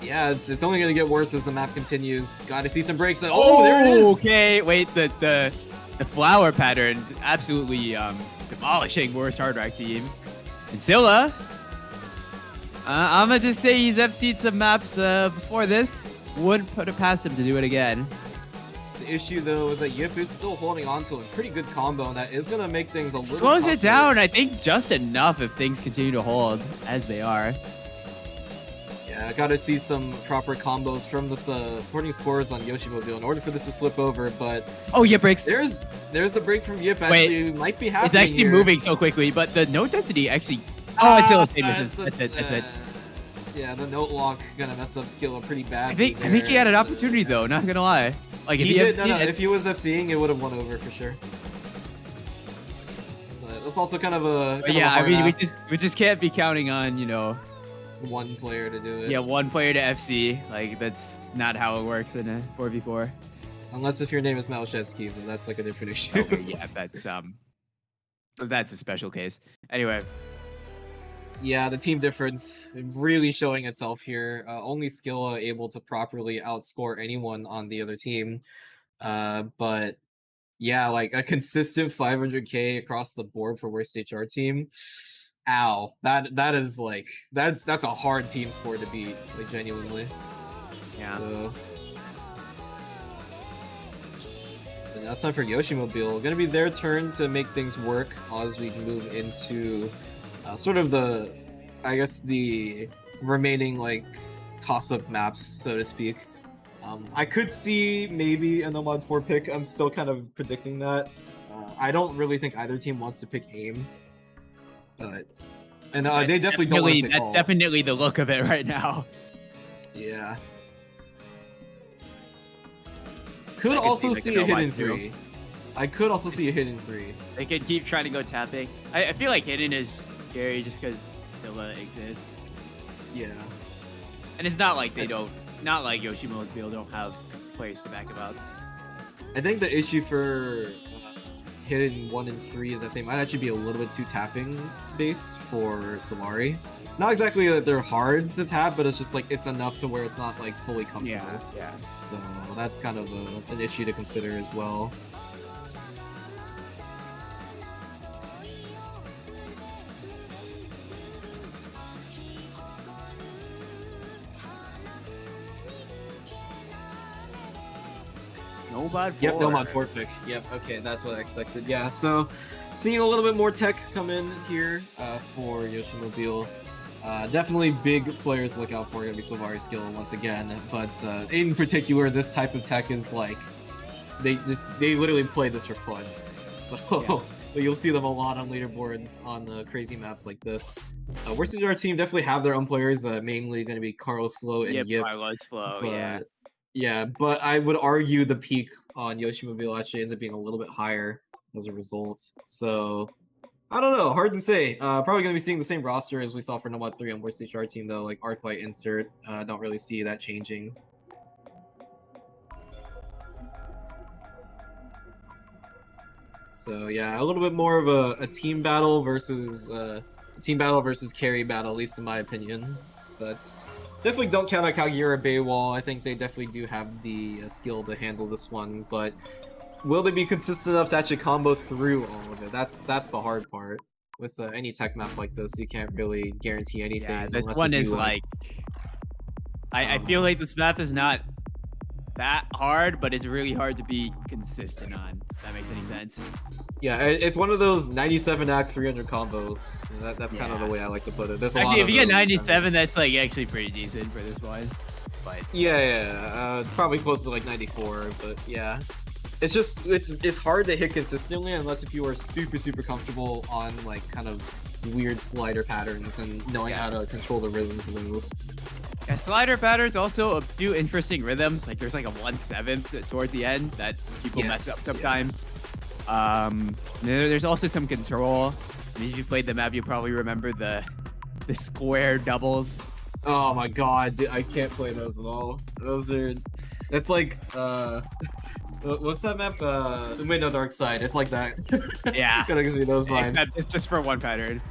Yeah, it's only gonna get worse as the map continues. Got to see some breaks. And, there it is. Okay, wait, the flower pattern absolutely demolishing worst hard rack team. And Scylla, I'm gonna just say he's FC'd some maps before this. Wouldn't put it past him to do it again. The issue though is that Yip is still holding on to a pretty good combo, and that is gonna make things a little slows tougher. It down, I think, just enough if things continue to hold as they are. Yeah, I gotta see some proper combos from the sporting scores on Yoshimobile in order for this to flip over, but... Oh, Yip breaks. There's the break from Yip, actually. Might be happening. It's actually here. moving so quickly, but the note density actually... Oh, it's still famous. That's it. Yeah, the note lock gonna mess up skill pretty bad. I think he had an opportunity though, not gonna lie. Like if he did, if he was FCing, it would have won over for sure. But that's also kind of a I mean, we just can't be counting on, you know, one player to do it. Yeah, one player to FC. Like that's not how it works in a 4v4. Unless if your name is Malashevsky, then that's like a different issue. Okay, yeah, that's a special case. Anyway. Yeah, the team difference really showing itself here. Only Skilla able to properly outscore anyone on the other team. But yeah, like a consistent 500k across the board for worst HR team. Ow, that is like that's a hard team score to beat, like genuinely. Yeah. So and that's time for Yoshimobile. Gonna be their turn to make things work as we move into sort of I guess the remaining like toss-up maps, so to speak. I could see maybe a Nomad 4 pick. I'm still kind of predicting that. I don't really think either team wants to pick AIM. But they definitely don't want to pick That's all. definitely the look of it right now. Yeah. Could also see a hidden 3. I could also see a hidden 3. They could keep trying to go tapping. I feel like hidden is scary just because Scylla exists. Yeah. And it's not like not like Yoshimobile don't have players to back him up. I think the issue for hidden 1 and 3 is that they might actually be a little bit too tapping based for Solari. Not exactly that they're hard to tap, but it's just like it's enough to where it's not like fully comfortable. Yeah. So that's kind of an issue to consider as well. Nomad 4. Yep, Nomad 4 pick. Yep, okay, that's what I expected. Yeah, so seeing a little bit more tech come in here for Yoshimobile. Definitely big players to look out for. Gonna be Silvari skill once again, but in particular, this type of tech is like they literally play this for fun. So you'll see them a lot on leaderboards on crazy maps like this. Worst our team definitely have their own players. Mainly going to be Carlos Flo and Yip. Carlos Flo, but, yeah, but I would argue the peak on Yoshimobile actually ends up being a little bit higher as a result. So I don't know, hard to say. Probably gonna be seeing the same roster as we saw for Nomad 3 on Worst HR team though, like Arclight insert. Don't really see that changing. So yeah, a little bit more of a team battle versus carry battle, at least in my opinion. But definitely don't count out Kaguya or Baywall. I think they definitely do have the skill to handle this one. But will they be consistent enough to actually combo through all of it? That's the hard part. With any tech map like this, you can't really guarantee anything. Yeah, this unless one if is you, like, I feel like this map is not that hard, but it's really hard to be consistent on. If that makes any sense. Yeah, it's one of those 97 act 300 combo. That's kind of the way I like to put it. There's a Actually, lot if of you get those 97, that's like actually pretty decent for this one. But yeah, probably close to like 94. But yeah, it's just it's hard to hit consistently unless if you are super comfortable on like kind of weird slider patterns and knowing how to control the rhythms of those. yeah, slider patterns also a few interesting rhythms. Like there's like a 1/7 towards the end that people mess up sometimes. There's also some control. I mean, if you played the map, you probably remember the square doubles. Oh my god, dude, I can't play those at all. That's like what's that map? Wait, no, Dark Side. It's like that. Yeah, Kind of gives me those vibes. it's just for one pattern.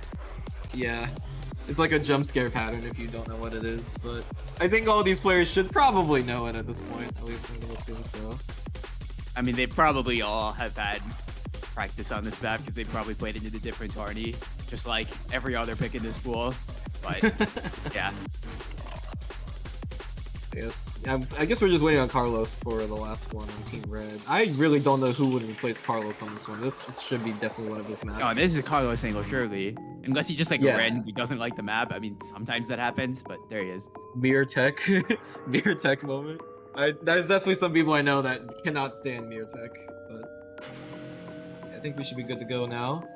Yeah, it's like a jump scare pattern if you don't know what it is. But I think all these players should probably know it at this point. At least I'm gonna assume so. I mean, they probably all have had practice on this map because they probably played it in a different tourney, just like every other pick in this pool. But yeah. I guess we're just waiting on Carlos for the last one on Team Red. I really don't know who would replace Carlos on this one. This should be definitely one of his maps. Oh, this is Carlos angle, surely. Unless he just like Yeah. randomly doesn't like the map. I mean, sometimes that happens, but there he is. Mirror Tech. Mirror Tech moment. There's definitely some people I know that cannot stand Mirror Tech, but I think we should be good to go now.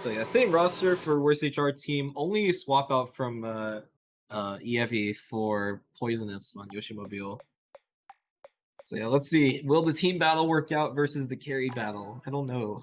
So yeah, same roster for worst HR team. Only swap out from Evi for Poisonous on Yoshimobile. So yeah, let's see. Will the team battle work out versus the carry battle? I don't know.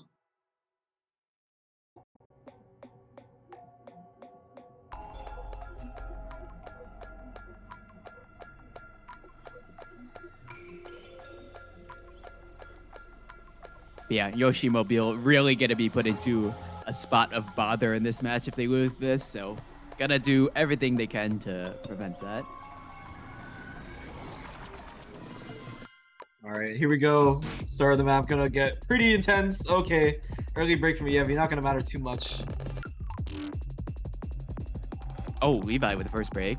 Yeah, Yoshimobile really gonna be put into a spot of bother in this match if they lose this, so gonna do everything they can to prevent that. Alright, here we go. Start of the map gonna get pretty intense. Okay, early break from Evi, not gonna matter too much. Oh, Levi with the first break.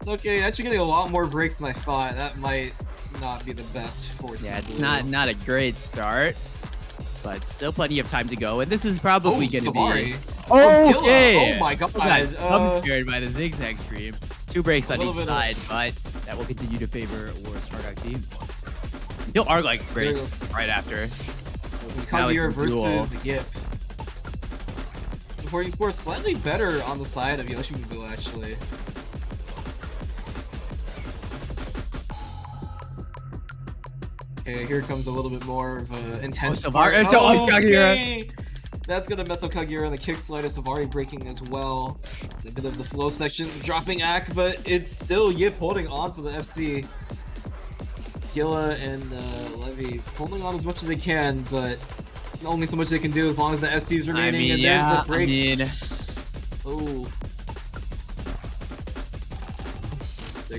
Okay, actually getting a lot more breaks than I thought. That might not be the best for Team Yeah, it's Blue. not a great start, but still plenty of time to go, and this is probably gonna Savari. be. Okay. Oh my god. I'm scared by the zigzag stream. 2 breaks on each bit side, but that will continue to favor worst Argyle team. Still Argyle breaks right after. Kaguya duel. versus Yip. Supporting score slightly better on the side of Yoshimobile, actually. Okay, here comes a little bit more of an intense Savari. start. Kaguya. That's gonna mess up Kaguya on the kick slider. Savari breaking as well. A bit of the flow section dropping Ack, but it's still Yip holding on to the FC. Skilla and Levy holding on as much as they can, but it's only so much they can do as long as the FC's remaining. I mean, and yeah, there's the break.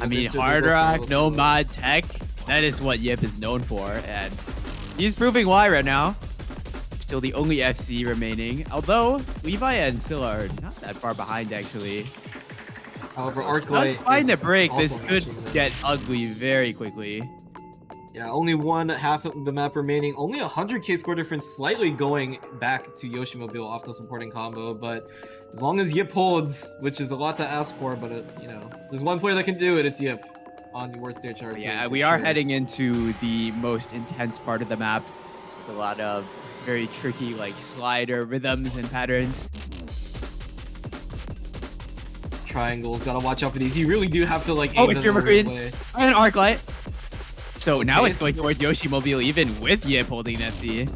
I mean, Hard Rock, no mod tech. That is what Yip is known for, and he's proving why right now. Still the only FC remaining, although Levi and Scylla are not that far behind, actually. However, Arclight. Let's find the break. also This could matching them. get ugly very quickly. Yeah, only one half of the map remaining. Only 100k score difference, slightly going back to Yoshimobile off the supporting combo. But as long as Yip holds, which is a lot to ask for, but there's one player that can do it. It's Yip on the worst stage chart. Yeah, we are heading into the most intense part of the map with a lot of very tricky like slider rhythms and patterns. Triangles, gotta watch out for these. You really do have to like. Oh, aim it's them your the right McQueen way. and Arclight. So now Okay, it's going towards Yoshimobile, even with Yip holding FC.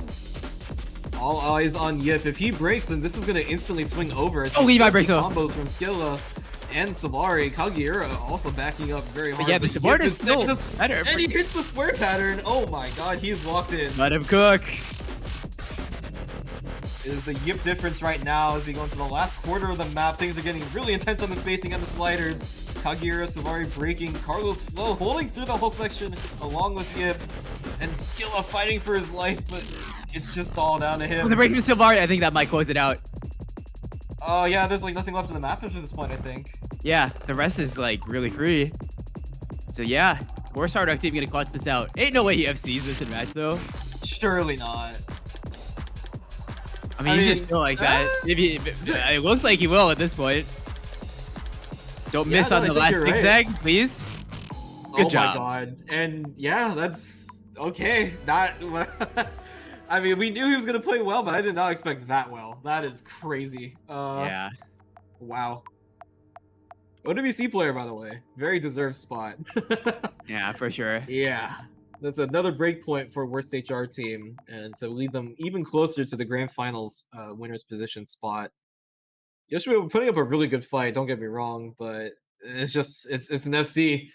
All eyes on Yip. If he breaks, then this is gonna instantly swing over. As Oh, we Levi see breaks off. combos from Skilla, and Savari. Kageura also backing up very hard. Yeah, the but support Yip is still better. And he hits the square pattern. Oh my god, he's locked in. Let him cook. It is the Yip difference right now as we go into the last quarter of the map. Things are getting really intense on the spacing and the sliders. Kageura, Savari breaking, Carlos Flow holding through the whole section along with Yip, and Skilla fighting for his life, but it's just all down to him. With the break from Silvari, I think that might close it out. Oh yeah, there's like nothing left in the map after this point, I think. Yeah, the rest is like really free. So yeah, Worst Hard Rock team gonna clutch this out. Ain't no way he FCs this in match though. Surely not. I mean, you just feel like that. Maybe it looks like he will at this point. Don't miss on the last zigzag, please. Good job. Oh my god. And yeah, that's okay. That I mean, we knew he was gonna play well, but I did not expect that well. That is crazy. Yeah. Wow. OWC player, by the way. Very deserved spot. Yeah, for sure. Yeah. That's another break point for worst HR team, and to lead them even closer to the grand finals winner's position spot. Yoshimobile putting up a really good fight, don't get me wrong, but it's just it's an FC.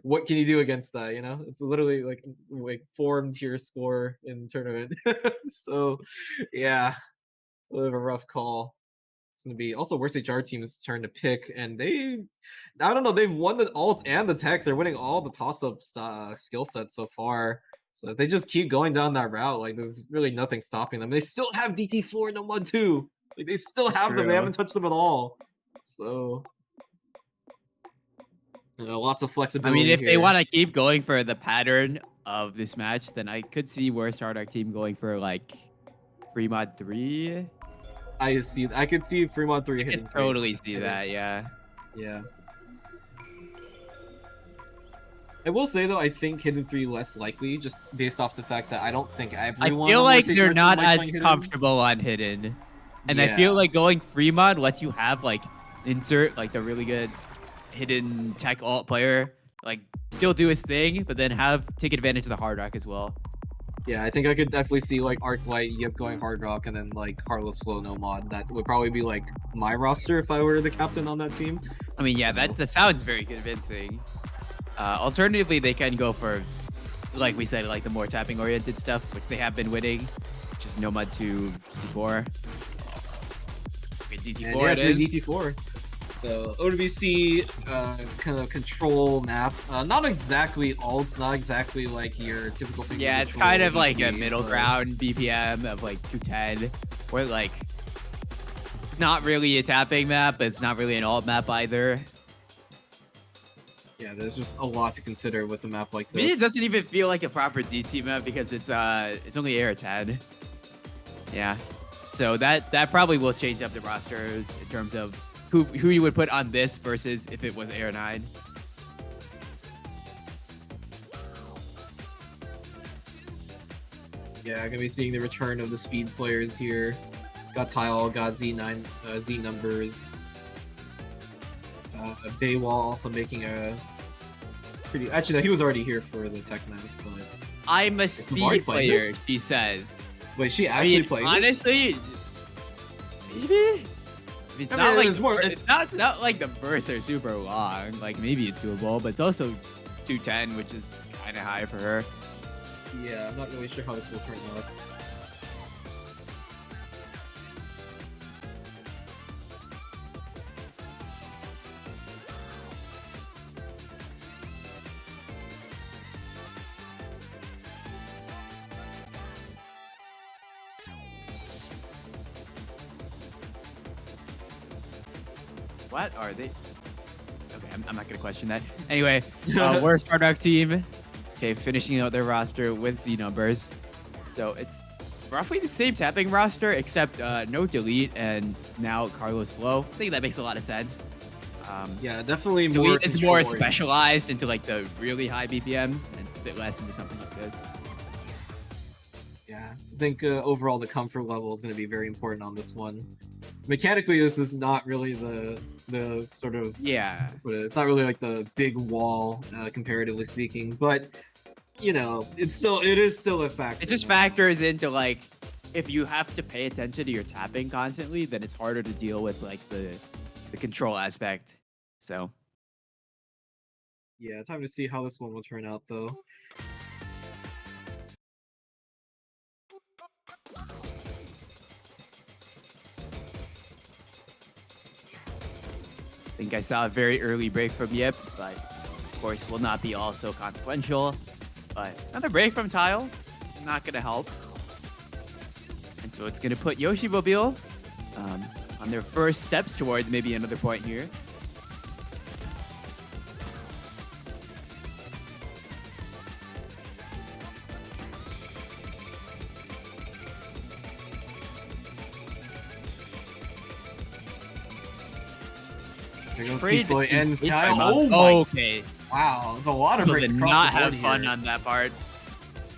What can you do against that, you know? It's literally like form tier score in tournament. So yeah, a little bit of a rough call. It's gonna be also worst HR team's turn to pick, and I don't know, they've won the alts and the tech. They're winning all the toss-up skill sets so far. So if they just keep going down that route, like there's really nothing stopping them. They still have DT4 no mod 2. Like they still have them. They haven't touched them at all. So you know, lots of flexibility. I mean, if here. they want to keep going for the pattern of this match, then I could see Worst Hard Rock team going for like free mod 3. I could see Fremont 3 hitting. Totally see that, yeah. Yeah. I will say though, I think hidden 3 less likely, just based off the fact that I don't think everyone. I feel like they're not as comfortable on hidden, and I feel like going free mod lets you have like insert like the really good hidden tech alt player, like still do his thing, but then take advantage of the hard rock as well. Yeah, I think I could definitely see like Arclight, Yip going hard rock, and then like Carlos Slow no mod. That would probably be like my roster if I were the captain on that team. I mean, yeah, that sounds very convincing. Alternatively, they can go for, like we said, like the more tapping oriented stuff, which they have been winning, which is Nomad to DT4. Okay, DT4 it is. DT4. So OWC kind of control map. Not exactly alts, not exactly like your typical thing. Yeah, it's kind of like a middle ground BPM of like 210, where like it's not really a tapping map, but it's not really an alt map either. Yeah, there's just a lot to consider with a map like this. I mean, it doesn't even feel like a proper DT map because it's only AR 10. Yeah, so that probably will change up the rosters in terms of who you would put on this versus if it was AR 9. Yeah, gonna be seeing the return of the speed players here. Got Tile, got Z9, Z numbers. Baywall also making a pretty. Actually, no, he was already here for the tech map, but I'm a speed player, she says. Wait, she actually played? Honestly, maybe. It's not like it's not like the bursts are super long. Like maybe it's doable, but it's also 210, which is kind of high for her. Yeah, I'm not really sure how this will turn out. What are they? Okay, I'm not gonna question that. Anyway, worst hard rock team. Okay, finishing out their roster with Z numbers. So it's roughly the same tapping roster, except no delete and now Carlos Flow. I think that makes a lot of sense. Yeah, definitely more. Delete is more specialized into like the really high BPMs and a bit less into something like this. Yeah, I think overall the comfort level is going to be very important on this one. Mechanically, this is not really the sort of it's not really like the big wall comparatively speaking, but you know it is still a factor. It just factors into like if you have to pay attention to your tapping constantly, then it's harder to deal with like the control aspect. So Yeah, time to see how this one will turn out, though. I think I saw a very early break from Yip, but of course will not be all so consequential. But another break from Tile, not gonna help. And so it's gonna put Yoshimobile on their first steps towards maybe another point here. There goes Trade Kisoy in and space Sky. time. Oh my! Okay. Wow, it's a lot of People breaks did across not the board have fun here. on that part.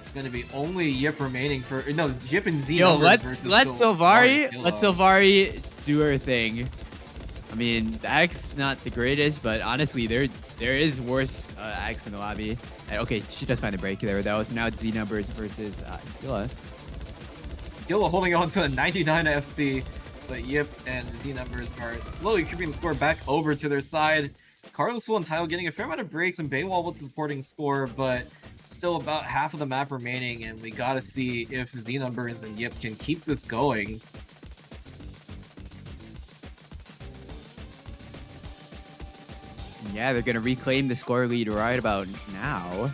It's gonna be only Yip remaining for no Yip and Z. Yo, numbers let's versus Sylvari do her thing. I mean, the X not the greatest, but honestly, there is worse X in the lobby. Okay, she does find a break there though. So now it's Z numbers versus Skilla. Skilla holding on to a 99 FC, but Yip and Z numbers are slowly creeping the score back over to their side. Carlosful and Tile getting a fair amount of breaks, and Baywall with the supporting score, but still about half of the map remaining, and we gotta see if Z numbers and Yip can keep this going. Yeah, they're gonna reclaim the score lead right about now.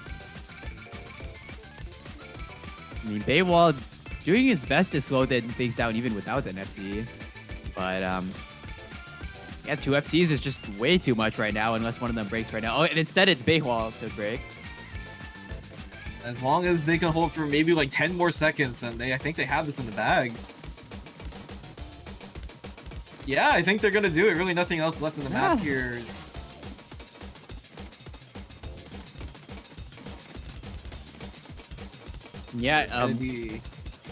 I mean, Baywall doing his best to slow things down even without an FC. But yeah, 2 FCs is just way too much right now unless one of them breaks right now. Oh, and instead it's Baywall to break. As long as they can hold for maybe like 10 more seconds, then I think they have this in the bag. Yeah, I think they're gonna do it. Really nothing else left in the map here. Yeah,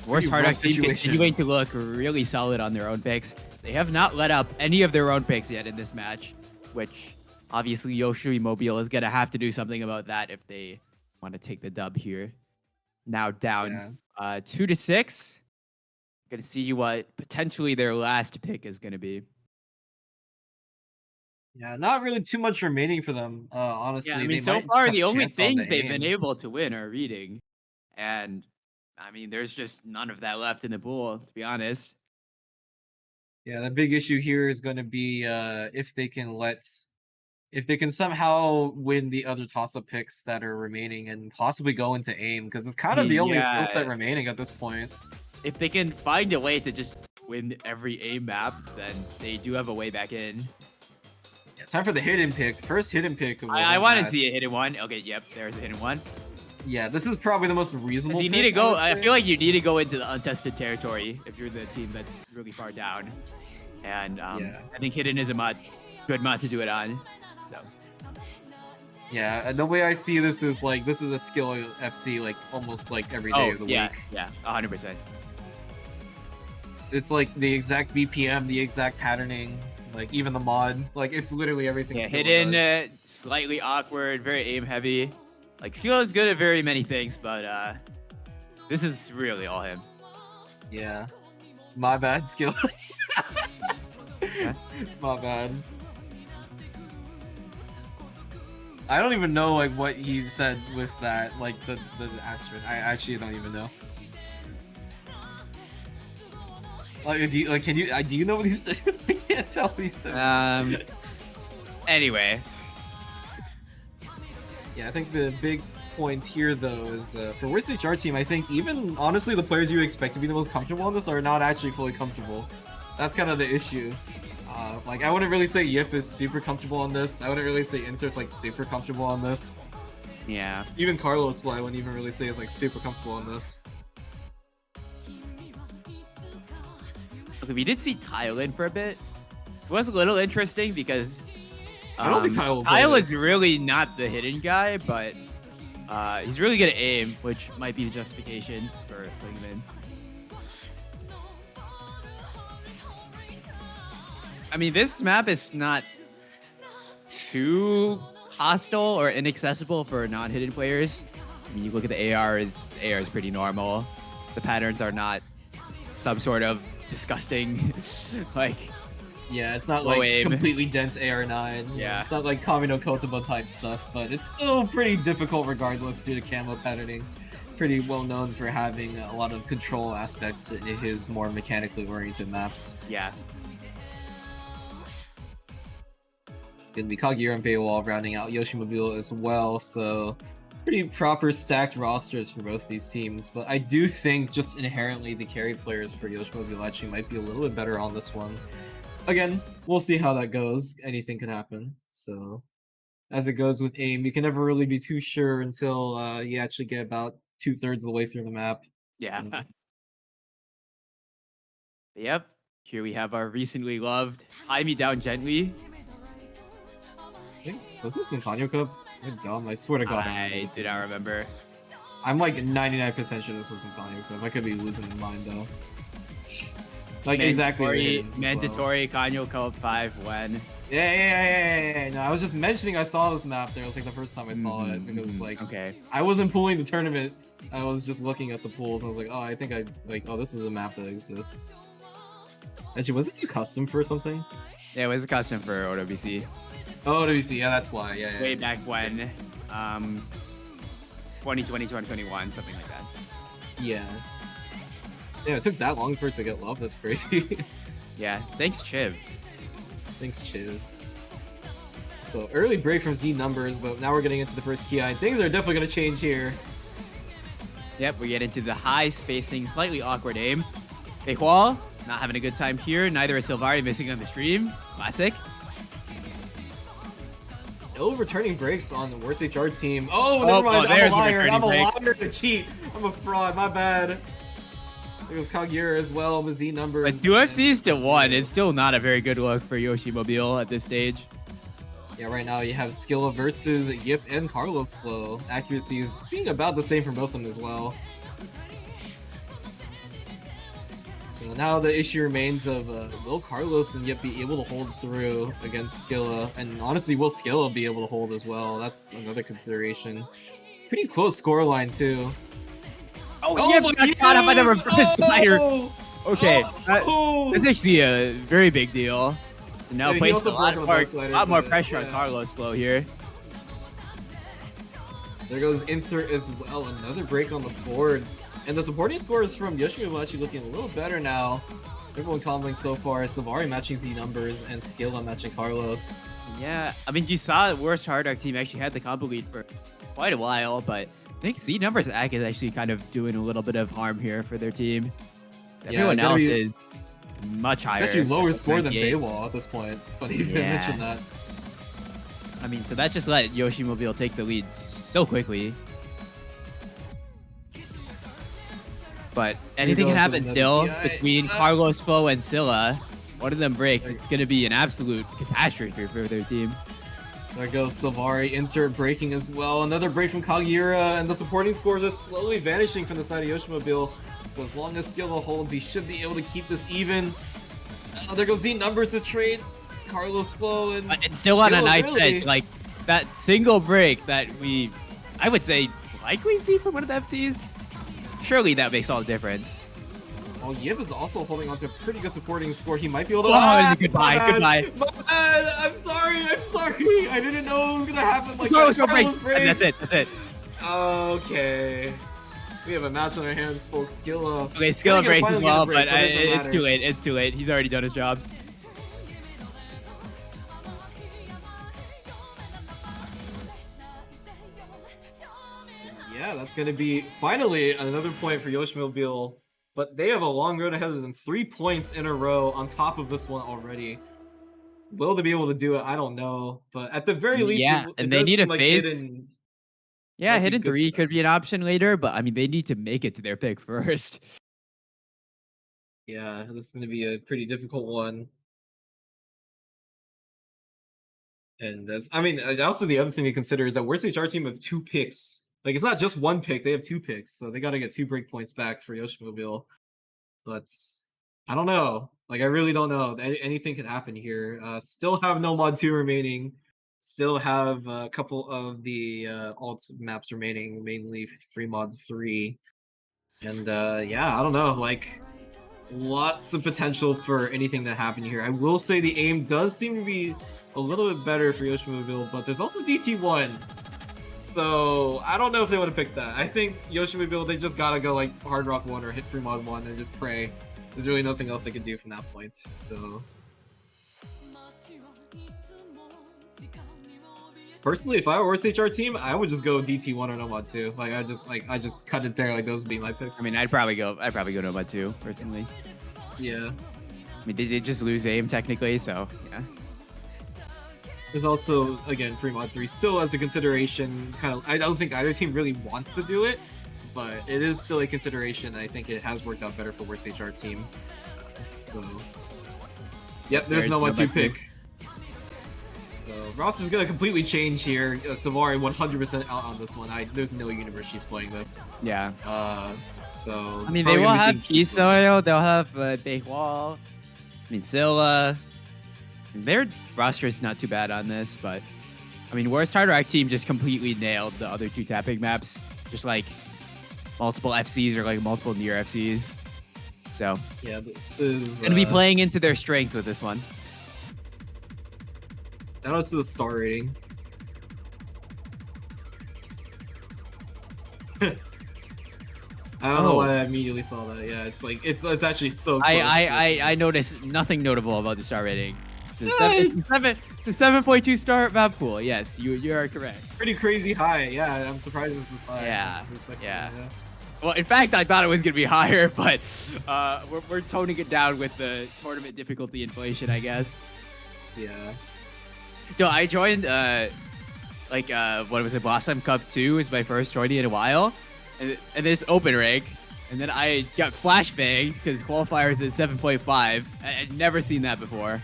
Worst Hard Rock team continuing to look really solid on their own picks. They have not let up any of their own picks yet in this match, which obviously Yoshimobile is going to have to do something about that if they want to take the dub here. Now down 2-6. Going to see what potentially their last pick is going to be. Yeah, not really too much remaining for them, honestly. Yeah, I mean, they so might far just the have a only chance on things the they've been aim. able to win are reading. And I mean, there's just none of that left in the pool, to be honest. Yeah, the big issue here is going to be if they can somehow win the other toss-up picks that are remaining and possibly go into aim, because it's kind of the only skill set remaining at this point. If they can find a way to just win every aim map, then they do have a way back in. Yeah, time for the hidden pick. First hidden pick. I want to see a hidden one. Okay, yep, there's a hidden one. Yeah, this is probably the most reasonable. You need to go. I feel like you need to go into the untested territory if you're the team that's really far down. And I think hidden is a good mod to do it on. So. Yeah, the way I see this is like this is a skill FC like almost like every day of the week. Yeah, 100%. It's like the exact BPM, the exact patterning, like even the mod. Like it's literally everything. Yeah, hidden, slightly awkward, very aim heavy. Like Seal is good at very many things, but this is really all him. Yeah, my bad, Skill. My bad. I don't even know like what he said with that, like the asterisk. I actually don't even know. Like, do you know what he said? I can't tell what he said. Anyway. Yeah, I think the big point here though is for worst HR team, I think even honestly the players you expect to be the most comfortable on this are not actually fully comfortable. That's kind of the issue. Like I wouldn't really say Yip is super comfortable on this. I wouldn't really say Insert's like super comfortable on this. Yeah. Even Carlos, I wouldn't even really say is like super comfortable on this. Okay, we did see Tile in for a bit. It was a little interesting because I don't think Tile is really not the hidden guy, but he's really good at aim, which might be the justification for putting him in. I mean, this map is not too hostile or inaccessible for non-hidden players. I mean, you look at the AR is pretty normal. The patterns are not some sort of disgusting like Yeah, it's not Low like aim. completely dense AR9. Yeah. It's not like Kami no Kotoba type stuff, but it's still pretty difficult regardless due to camo patterning. Pretty well known for having a lot of control aspects in his more mechanically oriented maps. Yeah. Gonna be Kaguya and Beowulf rounding out Yoshimobile as well, so pretty proper stacked rosters for both these teams. But I do think just inherently the carry players for Yoshimobile actually might be a little bit better on this one. Again, we'll see how that goes. Anything could happen. So as it goes with aim, you can never really be too sure until you actually get about 2/3 of the way through the map. Yeah. So, Yep. Here we have our recently loved Tie Me Down Gently. was this in Kanyo Cup? My God, I swear to God. I did not remember. I'm like 99% sure this was in Kanyo Cup. I could be losing my mind though. Like exactly. Mandatory Kanyo Cup 5 when. Yeah. No, I was just mentioning I saw this map there. It was like the first time I saw it because like Okay. I wasn't pulling the tournament. I was just looking at the pools and I was like, oh, I think this is a map that exists. Actually, was this a custom for something? Yeah, it was a custom for OWC. Oh, WC, yeah, that's why. Yeah. Way back when. 2020, 2021, something like that. Yeah. Yeah, it took that long for it to get love. That's crazy. Yeah, thanks, Chiv. Thanks, Chiv. So early break from Z numbers, but now we're getting into the first key eye. Things are definitely going to change here. Yep, we get into the high spacing, slightly awkward aim. Beihua, not having a good time here. Neither is Silvari, missing on the stream. Classic. No returning breaks on the worst HR team. Oh, never mind. I'm a liar. I'm a liar to cheat. I'm a fraud. My bad. There's Kaguya as well with Z numbers. But 2 FCs to 1 is still not a very good look for Yoshimobile at this stage. Yeah, right now you have Skilla versus Yip and Carlos Flow. Accuracy is being about the same for both of them as well. So now the issue remains of will Carlos and Yip be able to hold through against Skilla? And honestly, will Skilla be able to hold as well? That's another consideration. Pretty close scoreline too. Oh, Yip got caught up by the reverse fire. Okay, oh. that's actually a very big deal. So now Yeah, places a lot more but, pressure on Carlos Flow here. There goes insert as well. Another break on the board. And the supporting scores from Yoshimobile actually looking a little better now. Everyone comboing so far. Silvari matching Z numbers and Skilla matching Carlos. Yeah, I mean, you saw Worst Hard Rock team actually had the combo lead for quite a while, but I think Z numbers Ag is actually kind of doing a little bit of harm here for their team. Everyone else is much higher. It's actually lower score than Baywall at this point. Funny you mentioned that. I mean, so that just let Yoshimobile take the lead so quickly. But anything can happen still between Carlos Flow and Scylla. One of them breaks, it's going to be an absolute catastrophe for their team. There goes Silvari, insert breaking as well. Another break from Kaguya, and the supporting scores are slowly vanishing from the side of Yoshimobile. But as long as Skilla holds, he should be able to keep this even. There goes Z numbers to trade. Carlos Flow and but it's still on a knife's edge. Like, that single break that I would say, likely see from one of the FCs. Surely that makes all the difference. Well, Yip is also holding on to a pretty good supporting score. He might be able to. Oh, goodbye. My bad. I'm sorry. I didn't know it was gonna happen like Carlos that. breaks. That's it. Okay. We have a match on our hands, folks. Skilla. Okay, Skilla breaks as well, but it's too late. It's too late. He's already done his job. Yeah, that's going to be finally another point for Yoshimobile, but they have a long road ahead of them. 3 points in a row on top of this one already. Will they be able to do it? I don't know, but at the very least, and they need a phase. Yeah, hidden 3 could be an option later, but I mean, they need to make it to their pick first. Yeah, this is going to be a pretty difficult one. And that's, I mean, also the other thing to consider is that Worst HR team have 2 picks. Like, it's not just 1 pick, they have 2 picks, so they got to get 2 break points back for Yoshimobile. But I don't know. Like, I really don't know. Anything could happen here. Still have no mod 2 remaining. Still have a couple of the alt maps remaining, mainly free mod 3. And yeah, I don't know. Like, lots of potential for anything to happen here. I will say the aim does seem to be a little bit better for Yoshimobile, but there's also DT1. So I don't know if they would have picked that. I think Yoshimobile, they just gotta go like Hard Rock 1 or hit Free Mod 1 and just pray. There's really nothing else they could do from that point. So personally, if I were HR team, I would just go DT1 or No Mod 2. Like I just cut it there. Like those would be my picks. I mean, I'd probably go No Mod 2 personally. Yeah. I mean, they just lose aim technically, so yeah. There's also, again, Free Mod 3 still as a consideration. Kind of, I don't think either team really wants to do it, but it is still a consideration. I think it has worked out better for worst HR team. So, yep, there's No Mod 2 pick. So Ross is gonna completely change here. Savari 100% out on this one. There's no universe she's playing this. Yeah. So I mean, they will have Kisoyo, they'll have Beihua, I mean, Zilla. Their roster is not too bad on this, but I mean, Worst Hard Rock team just completely nailed the other two tapping maps. Just like multiple FCs or like multiple near FCs. So yeah, this is gonna be playing into their strength with this one. That was the star rating. I don't know why I immediately saw that. Yeah, it's like it's actually so close. I noticed nothing notable about the star rating. It's a 7.2 star map pool. Yes, you are correct. Pretty crazy high. Yeah, I'm surprised it's this high. Yeah. Well, in fact, I thought it was gonna be higher, but we're toning it down with the tournament difficulty inflation, I guess. Yeah. No, I joined what was it? Blossom Cup 2 is my first tourney in a while, and this open rank, and then I got flashbanged because qualifiers is 7.5. I'd never seen that before.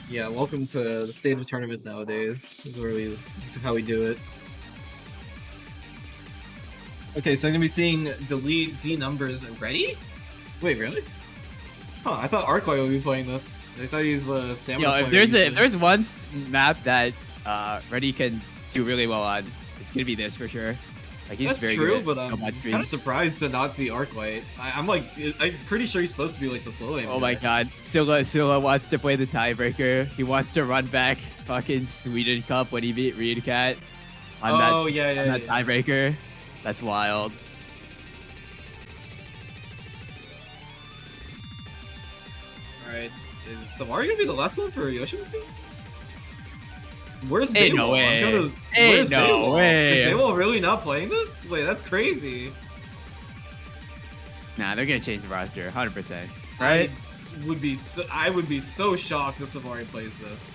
Yeah, welcome to the state of tournaments nowadays. This is how we do it. Okay, so I'm gonna be seeing delete Z numbers ready? Wait, really? Huh, I thought Arclight would be playing this. I thought he's a stamina player. If there's one map that Ready can do really well on, it's gonna be this for sure. Like he's very good. But I'm kind of surprised to not see Arclight. I'm pretty sure he's supposed to be like the flow aim. Oh my god, Silla wants to play the tiebreaker. He wants to run back fucking Sweden Cup when he beat Reedcat on that tiebreaker. That's wild. Alright, is Savari gonna be the last one for Yoshimobile? Where's Ain't Baywall? no way. Where's no Baywall? way. Is Baywall really not playing this? Wait, that's crazy. Nah, they're gonna change the roster, 100%. Right? I would be so shocked if Savari plays this.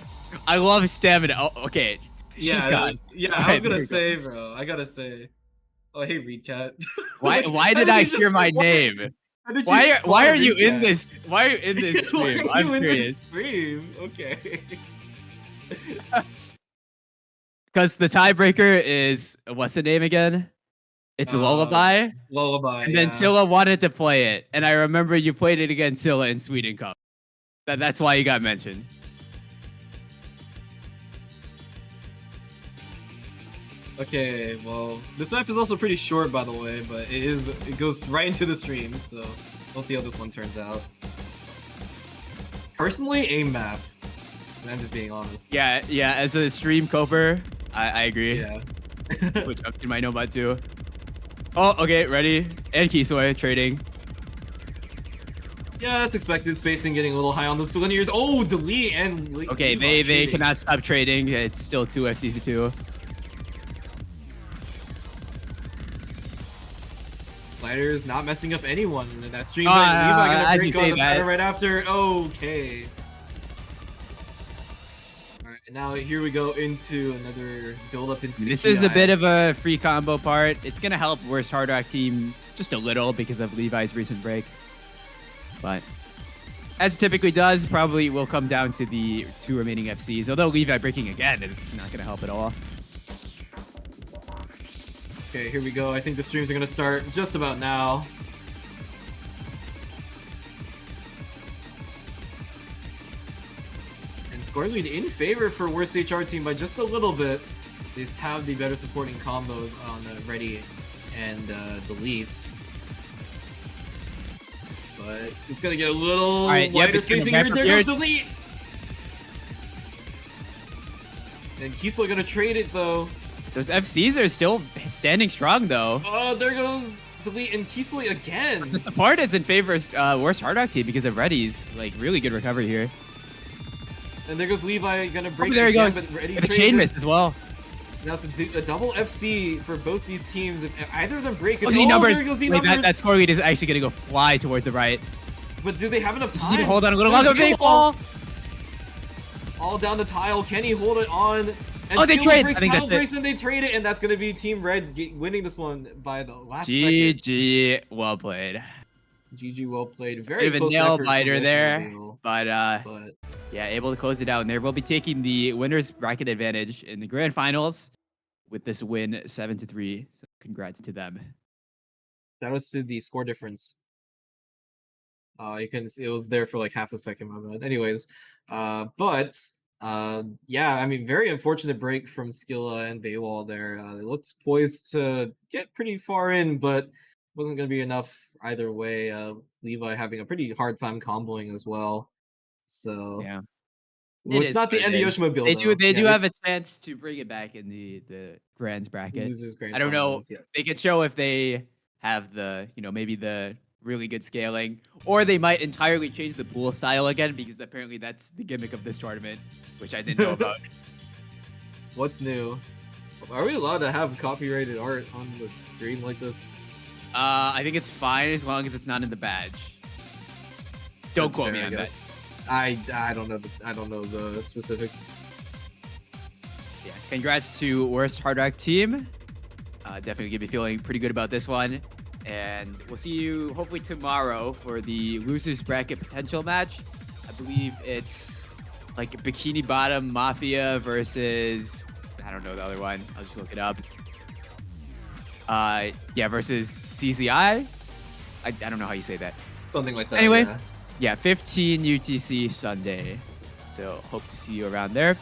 I love stamina. Oh, okay. Yeah, she's gone. Yeah, I was gonna say, bro. I gotta say. Oh, hey, Reedcat. Why did I hear my name? Why are you in this? Why are you in this stream? I'm curious. Okay. Because the tiebreaker is what's the name again? It's Lullaby. Lullaby. And then Silla wanted to play it, and I remember you played it against Silla in Sweden Cup. That's why you got mentioned. Okay, well, this map is also pretty short, by the way, but it goes right into the stream, so we'll see how this one turns out. Personally, aim map. I'm just being honest. Yeah. As a stream coper, I agree. Yeah. Which up to my No Mod 2. Oh, okay, ready. And Kisoy trading. Yeah, that's expected. Spacing getting a little high on the linears. Oh, delete and okay, they cannot stop trading. It's still 2 FCs to 2. Sliders not messing up anyone in that stream. Levi gonna break on the pattern right after. Okay. Alright, now here we go into another build up into this is a bit of a free combo part. It's gonna help Worst Hard Rock team just a little because of Levi's recent break. But as it typically does, probably will come down to the 2 remaining FCs. Although Levi breaking again is not gonna help at all. Okay, here we go. I think the streams are going to start just about now. And score lead in favor for Worst HR team by just a little bit. They just have the better supporting combos on Ready and Delete. But it's gonna get a little right, yep, wider it's getting spacing here. back There prepared. goes the lead. And Kisui gonna trade it though. Those FCs are still standing strong, though. Oh, there goes Delete and Kisui again. The support is in favor of worst Hard Rock team because of Reddy's like really good recovery here. And there goes Levi gonna break. Oh, there he again, goes. But Reddy With the trades chain it. miss as well. Now it's a double FC for both these teams. If either of them break it, Oh, Z numbers. there goes Z Wait, numbers. that score lead is actually going to go fly toward the right. But do they have enough Just need to time? hold on a little There's longer. Big ball. ball. All down the tile. Can he hold it on? And Oh, they Steely trade. breaks I think tile that's it. breaks and they trade it, and that's gonna be Team Red winning this one by the last second. GG. Well played. GG, well played. Bit Very of a close nail effort biter from there. Yoshimobile, But but yeah, able to close it out. And they will be taking the winner's bracket advantage in the grand finals with this win 7-3. So congrats to them. that was to the score difference. You can see it was there for like half a second, my bad. Anyways, yeah, I mean, very unfortunate break from Skilla and Baywall there. They looked poised to get pretty far in, but wasn't going to be enough either way. Levi having a pretty hard time comboing as well. So, Yeah. well, It it's is not the what end it of is. Yoshimobile, They though. do Yeah, have a chance to bring it back in the grands bracket. losers grand I don't know. finals, yes. They could show if they have the, maybe the really good scaling, or they might entirely change the pool style again because apparently that's the gimmick of this tournament, which I didn't know about. What's new? Are we allowed to have copyrighted art on the stream like this? I think it's fine as long as it's not in the badge. Don't That's quote fair, me I on that. guess. I don't know the specifics. Yeah, congrats to worst Hard Rock team. Definitely gonna be feeling pretty good about this one. And we'll see you hopefully tomorrow for the losers bracket potential match. I believe it's like Bikini Bottom Mafia versus, I don't know the other one. I'll just look it up. Yeah, versus CZI. I don't know how you say that. Something like that. Anyway, yeah. yeah, 15 UTC Sunday. So hope to see you around there.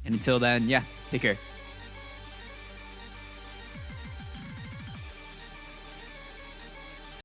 And until then, yeah, take care.